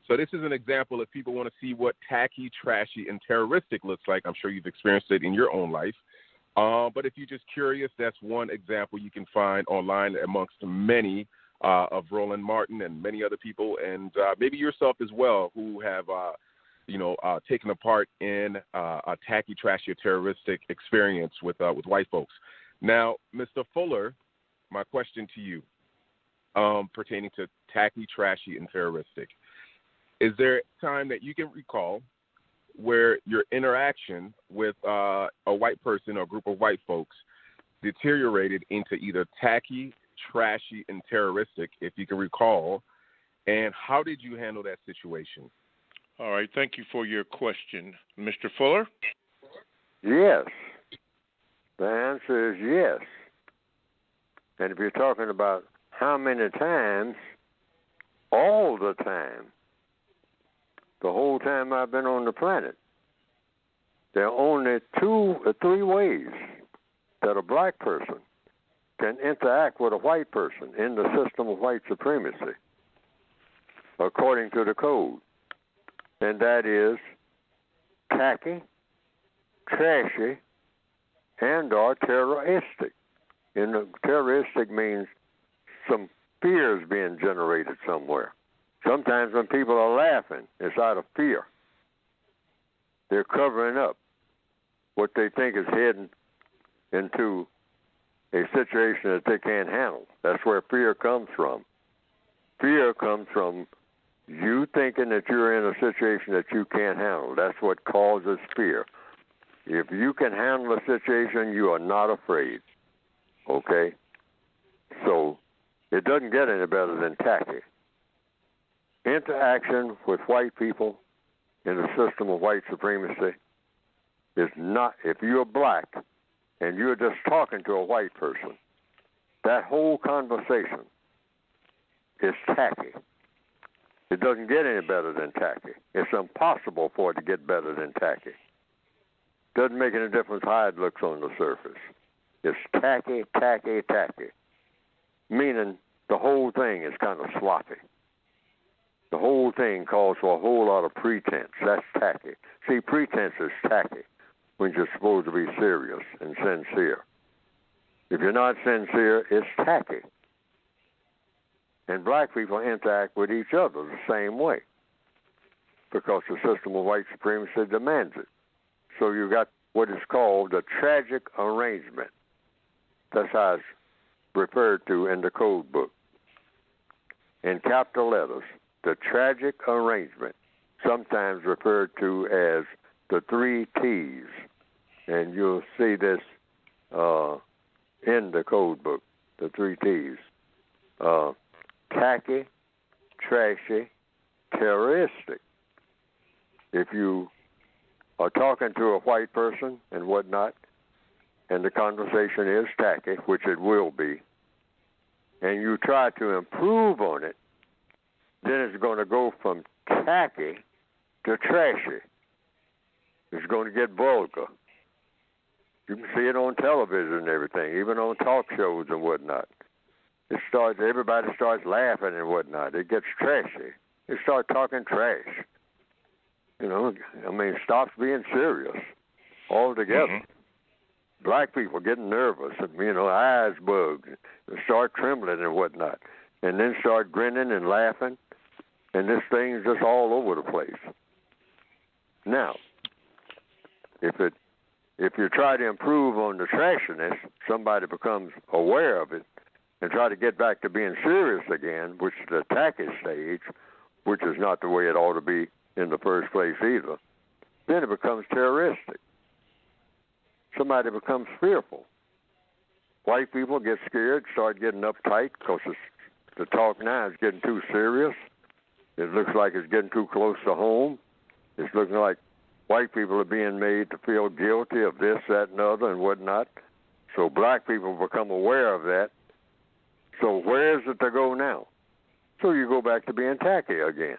So this is an example if people want to see what tacky, trashy, and terroristic looks like. I'm sure you've experienced it in your own life. But if you're just curious, that's one example you can find online amongst many of Roland Martin and many other people, and maybe yourself as well, who have, taken a part in a tacky, trashy, or terroristic experience with white folks. Now, Mr. Fuller, my question to you pertaining to tacky, trashy, and terroristic. Is there a time that you can recall where your interaction with a white person or a group of white folks deteriorated into either tacky, trashy, and terroristic, if you can recall, and how did you handle that situation? All right, thank you for your question. Mr. Fuller? Yes. The answer is yes. And if you're talking about how many times, all the time, the whole time I've been on the planet, there are only 2 or 3 ways that a black person can interact with a white person in the system of white supremacy, according to the code. And that is tacky, trashy, and or terroristic. And terroristic means some fear is being generated somewhere. Sometimes when people are laughing, it's out of fear. They're covering up what they think is heading into a situation that they can't handle. That's where fear comes from. Fear comes from you thinking that you're in a situation that you can't handle. That's what causes fear. If you can handle a situation, you are not afraid. Okay? So it doesn't get any better than tacky. Interaction with white people in the system of white supremacy is not, if you're black and you're just talking to a white person, that whole conversation is tacky. It doesn't get any better than tacky. It's impossible for it to get better than tacky. Doesn't make any difference how it looks on the surface. It's tacky, tacky, tacky, meaning the whole thing is kind of sloppy. The whole thing calls for a whole lot of pretense. That's tacky. See, pretense is tacky when you're supposed to be serious and sincere. If you're not sincere, it's tacky. And black people interact with each other the same way because the system of white supremacy demands it. So you got what is called the tragic arrangement. That's how it's referred to in the code book. In capital letters, the tragic arrangement, sometimes referred to as the 3 T's. And you'll see this in the code book, the 3 T's. Tacky, trashy, terroristic. if you are talking to a white person and whatnot, and the conversation is tacky, which it will be, and you try to improve on it, then it's going to go from tacky to trashy. It's going to get vulgar. You can see it on television and everything, even on talk shows and whatnot. Everybody starts laughing and whatnot. It gets trashy. They start talking trash. Stops being serious altogether. Mm-hmm. Black people getting nervous and, eyes bugged, and start trembling and whatnot, and then start grinning and laughing, and this thing's just all over the place. Now, if you try to improve on the trashiness, somebody becomes aware of it and try to get back to being serious again, which is the tacky stage, which is not the way it ought to be in the first place either, then it becomes terroristic. Somebody becomes fearful. White people get scared, start getting uptight because the talk now is getting too serious. It looks like it's getting too close to home. It's looking like white people are being made to feel guilty of this, that, and other, and whatnot. So black people become aware of that. So where is it to go now? So you go back to being tacky again.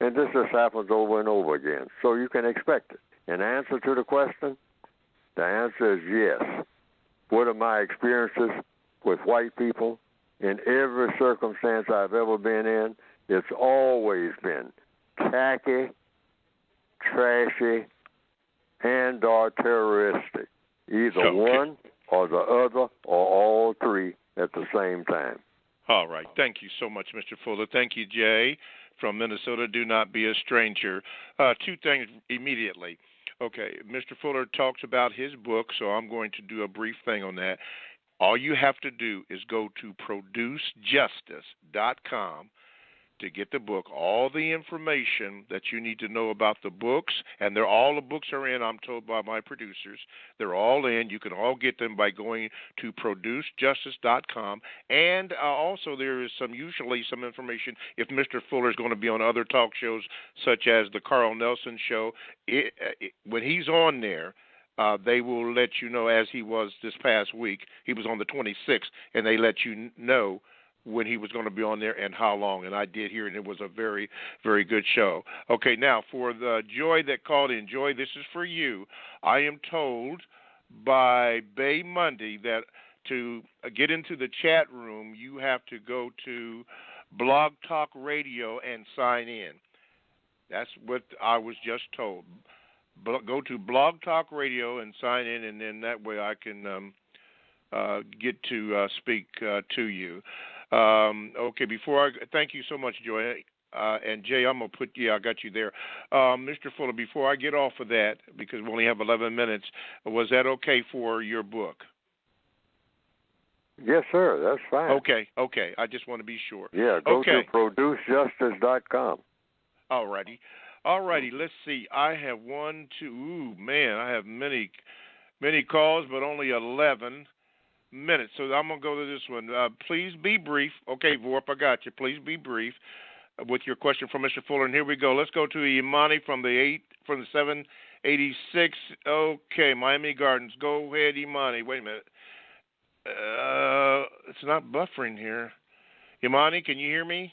And this just happens over and over again. So you can expect it. In answer to the question, the answer is yes. What are my experiences with white people? In every circumstance I've ever been in, it's always been tacky, trashy, and or terroristic. Either one or the other or all three at the same time. All right. Thank you so much, Mr. Fuller. Thank you, Jay, from Minnesota. Do not be a stranger. Two things immediately. Okay, Mr. Fuller talks about his book, so I'm going to do a brief thing on that. All you have to do is go to producejustice.com to get the book, all the information that you need to know about the books, and all the books are in, I'm told by my producers. They're all in. You can all get them by going to producejustice.com, and also there is usually some information if Mr. Fuller is going to be on other talk shows such as the Carl Nelson Show. When he's on there, they will let you know, as he was this past week. He was on the 26th, and they let you know when he was going to be on there and how long. And I did hear it, and it was a very, very good show. Okay, now for the Joy that called in. Joy, this is for you. I am told by Bay Monday that to get into the chat room, you have to go to Blog Talk Radio and sign in. That's what I was just told. Go to Blog Talk Radio and sign in, and then that way I can get to speak to you. Okay, thank you so much, Joy. And Jay, I'm going to I got you there. Mr. Fuller, before I get off of that, because we only have 11 minutes, was that okay for your book? Yes, sir, that's fine. Okay, I just want to be sure. Yeah, go to producejustice.com. All righty, let's see. I have I have many calls, but only 11 minutes, so I'm going to go to this one. Please be brief. Okay, Vorp, I got you. Please be brief with your question from Mr. Fuller, and here we go. Let's go to Imani from the 786. Okay, Miami Gardens. Go ahead, Imani. Wait a minute. It's not buffering here. Imani, can you hear me?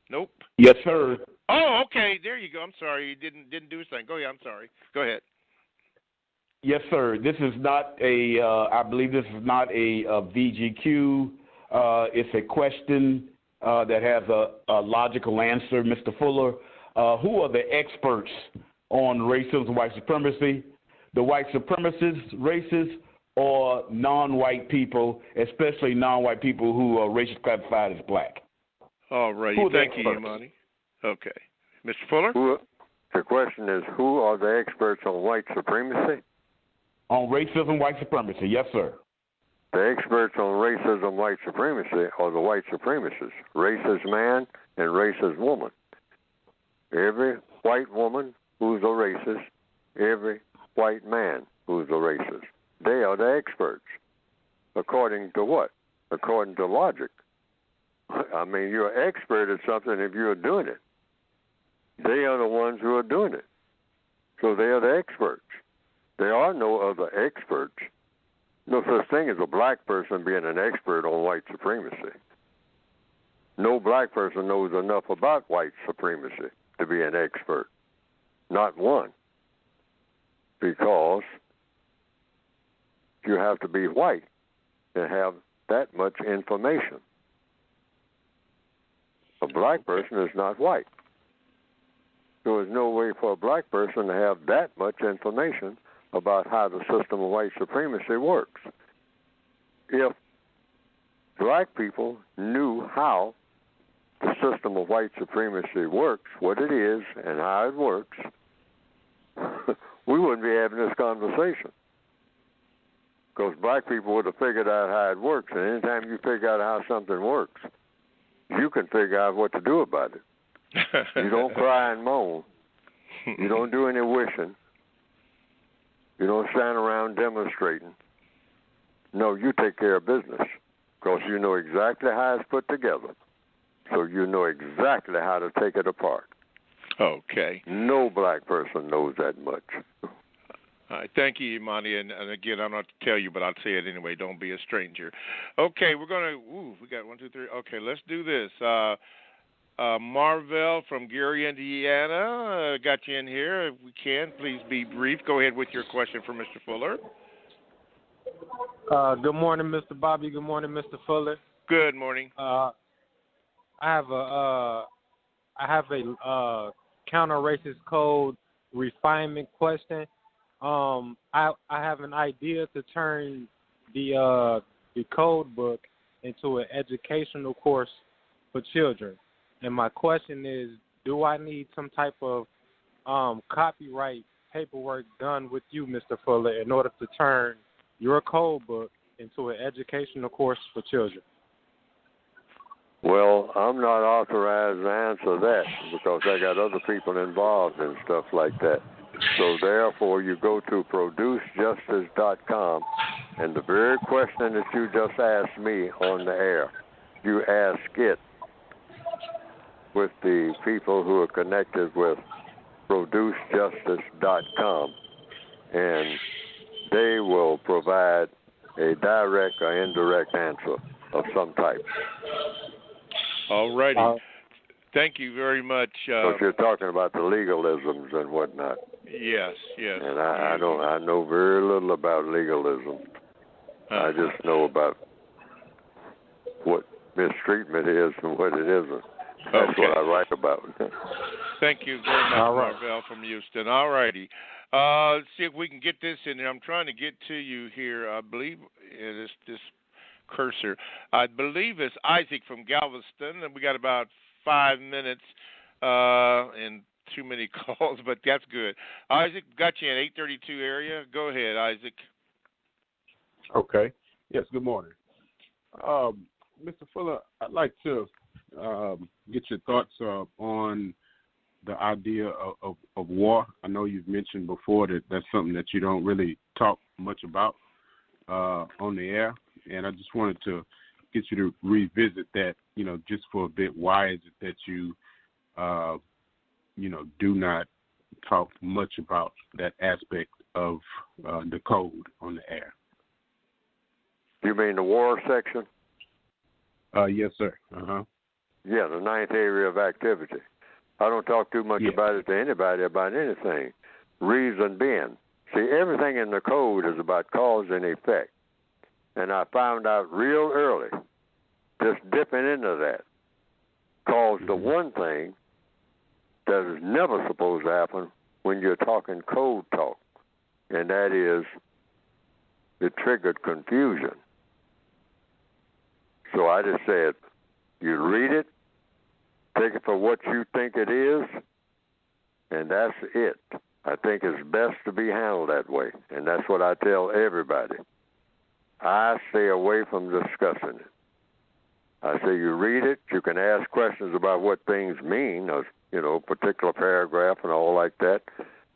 Nope. Yes, sir. Oh, okay. There you go. I'm sorry. You didn't do his thing. Go ahead. I'm sorry. Go ahead. Yes, sir. This is not I believe this is not a VGQ. It's a question that has a logical answer, Mr. Fuller. Who are the experts on racism, white supremacy? The white supremacists, racists, or non-white people, especially non-white people who are racially classified as black? All right. Thank you, Imani. Okay. Mr. Fuller? The question is, who are the experts on white supremacy? On racism, white supremacy, yes, sir. The experts on racism, white supremacy are the white supremacists, racist man and racist woman. Every white woman who's a racist, every white man who's a racist. They are the experts. According to what? According to logic. I mean, you're an expert at something if you're doing it. They are the ones who are doing it. So they are the experts. There are no other experts. No such thing as a black person being an expert on white supremacy. No black person knows enough about white supremacy to be an expert. Not one. Because you have to be white to have that much information. A black person is not white. There is no way for a black person to have that much information about how the system of white supremacy works. If black people knew how the system of white supremacy works, what it is, and how it works, we wouldn't be having this conversation. Because black people would have figured out how it works, and anytime you figure out how something works, you can figure out what to do about it. You don't cry and moan. You don't do any wishing. You don't stand around demonstrating. No, you take care of business because you know exactly how it's put together. So you know exactly how to take it apart. Okay. No black person knows that much. All right. Thank you, Imani. And again, I don't have to tell you, but I'll say it anyway. Don't be a stranger. Okay, we're going to, we got 1, 2, 3. Okay, let's do this. Marvell from Gary, Indiana, got you in here. If we can, please be brief. Go ahead with your question for Mr. Fuller. Good morning, Mr. Bobby. Good morning, Mr. Fuller. Good morning. I have a counter-racist code refinement question. I have an idea to turn the code book into an educational course for children. And my question is, do I need some type of copyright paperwork done with you, Mr. Fuller, in order to turn your code book into an educational course for children? Well, I'm not authorized to answer that because I got other people involved in stuff like that. So therefore, you go to producejustice.com, and the very question that you just asked me on the air, you ask it with the people who are connected with producejustice.com, and they will provide a direct or indirect answer of some type. All righty. Thank you very much. Because you're talking about the legalisms and whatnot. Yes, yes. And I know very little about legalism. I just know about what mistreatment is and what it isn't. That's what I write about. Thank you very much, Marvell from Houston. All righty. Let's see if we can get this in there. I'm trying to get to you here. I believe it is this cursor. I believe it's Isaac from Galveston, and we got about 5 minutes and too many calls, but that's good. Isaac, got you in 832 area. Go ahead, Isaac. Okay. Yes, good morning. Mr. Fuller, I'd like to get your thoughts on the idea of war. I know you've mentioned before that that's something that you don't really talk much about on the air, and I just wanted to get you to revisit that, just for a bit. Why is it that you, do not talk much about that aspect of the code on the air? You mean the war section? Yes, sir. Uh-huh. Yeah, the 9th area of activity. I don't talk too much about it to anybody about anything. Reason being, see, everything in the code is about cause and effect. And I found out real early, just dipping into that, caused the one thing that is never supposed to happen when you're talking code talk, and that is it triggered confusion. So I just said, you read it, take it for what you think it is, and that's it. I think it's best to be handled that way, and that's what I tell everybody. I stay away from discussing it. I say you read it, you can ask questions about what things mean, particular paragraph and all like that,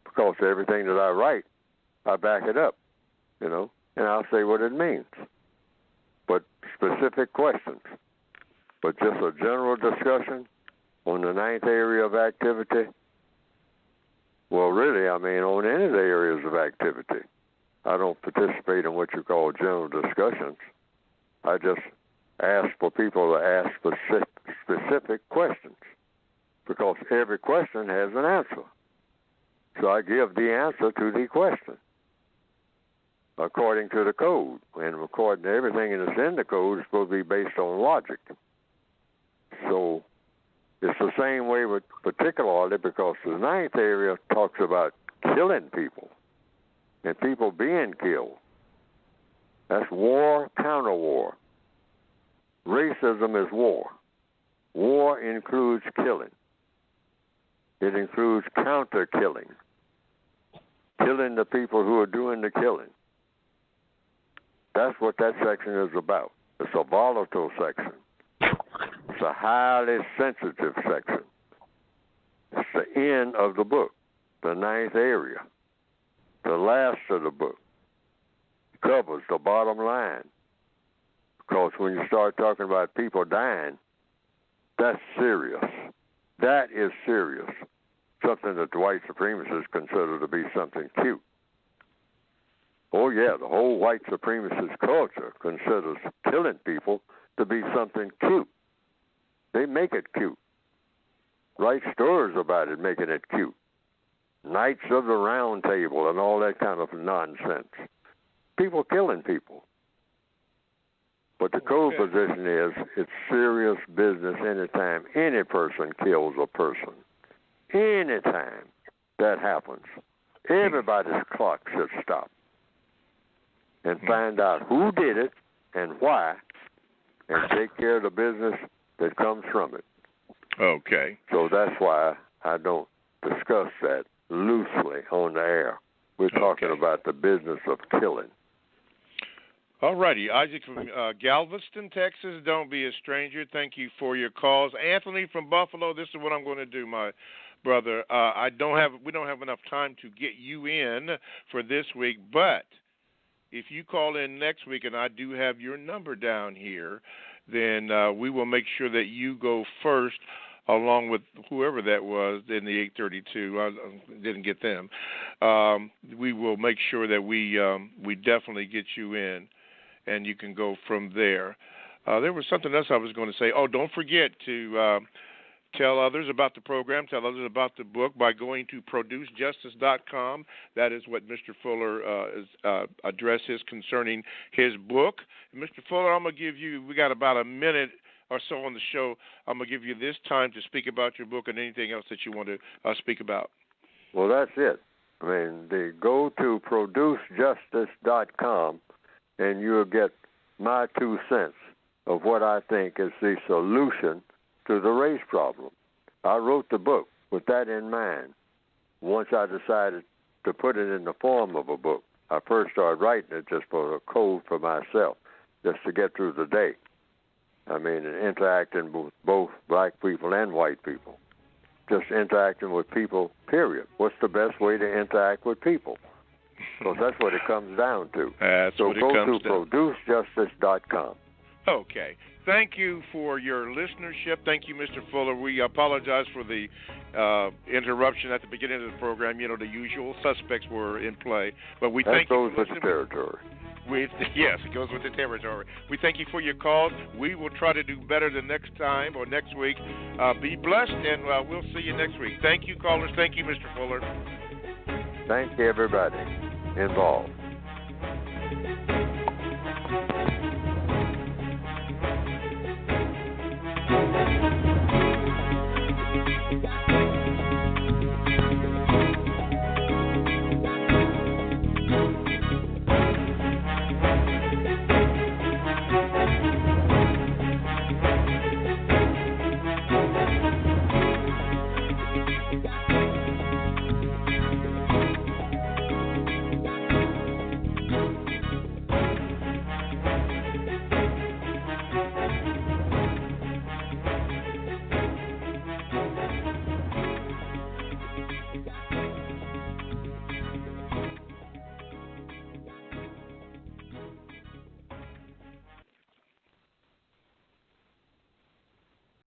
because everything that I write, I back it up, and I'll say what it means. But specific questions. But just a general discussion on the 9th area of activity, Well, really, I mean, on any of the areas of activity. I don't participate in what you call general discussions. I just ask for people to ask specific questions because every question has an answer. So I give the answer to the question according to the code. And according to everything that's in the code, it's supposed to be based on logic. So it's the same way with particularly because the ninth area talks about killing people and people being killed. That's war, counter-war. Racism is war. War includes killing. It includes counter-killing, killing the people who are doing the killing. That's what that section is about. It's a volatile section. It's a highly sensitive section. It's the end of the book, the ninth area, the last of the book. Covers the bottom line. Because when you start talking about people dying, that's serious. That is serious. Something that the white supremacists consider to be something cute. Oh, yeah, the whole white supremacist culture considers killing people to be something cute. They make it cute. Write stories about it, making it cute. Knights of the Round Table and all that kind of nonsense. People killing people. But the code position is it's serious business anytime any person kills a person. Anytime that happens, everybody's clock should stop and find out who did it and why and take care of the business that comes from it. Okay. So that's why I don't discuss that loosely on the air. We're talking about the business of killing. All righty. Isaac from Galveston, Texas. Don't be a stranger. Thank you for your calls. Anthony from Buffalo. This is what I'm going to do, my brother. We don't have enough time to get you in for this week, but if you call in next week, and I do have your number down here, then we will make sure that you go first, along with whoever that was in the 832. I didn't get them. We will make sure that we definitely get you in, and you can go from there. There was something else I was going to say. Oh, don't forget to tell others about the program, tell others about the book by going to producejustice.com. That is what Mr. Fuller addresses concerning his book. And Mr. Fuller, I'm going to give you, we got about a minute or so on the show. I'm going to give you this time to speak about your book and anything else that you want to speak about. Well, that's it. I mean, they go to producejustice.com and you'll get my 2 cents of what I think is the solution to the race problem. I wrote the book with that in mind. Once I decided to put it in the form of a book, I first started writing it just for a code for myself, just to get through the day. I mean, interacting with both black people and white people. Just interacting with people, period. What's the best way to interact with people? Because that's what it comes down to. So go to producejustice.com. Okay. Thank you for your listenership. Thank you, Mr. Fuller. We apologize for the interruption at the beginning of the program. You know, the usual suspects were in play. But we thank you. That goes with the territory. Yes, it goes with the territory. We thank you for your calls. We will try to do better the next time or next week. Be blessed, and we'll see you next week. Thank you, callers. Thank you, Mr. Fuller. Thank you, everybody involved.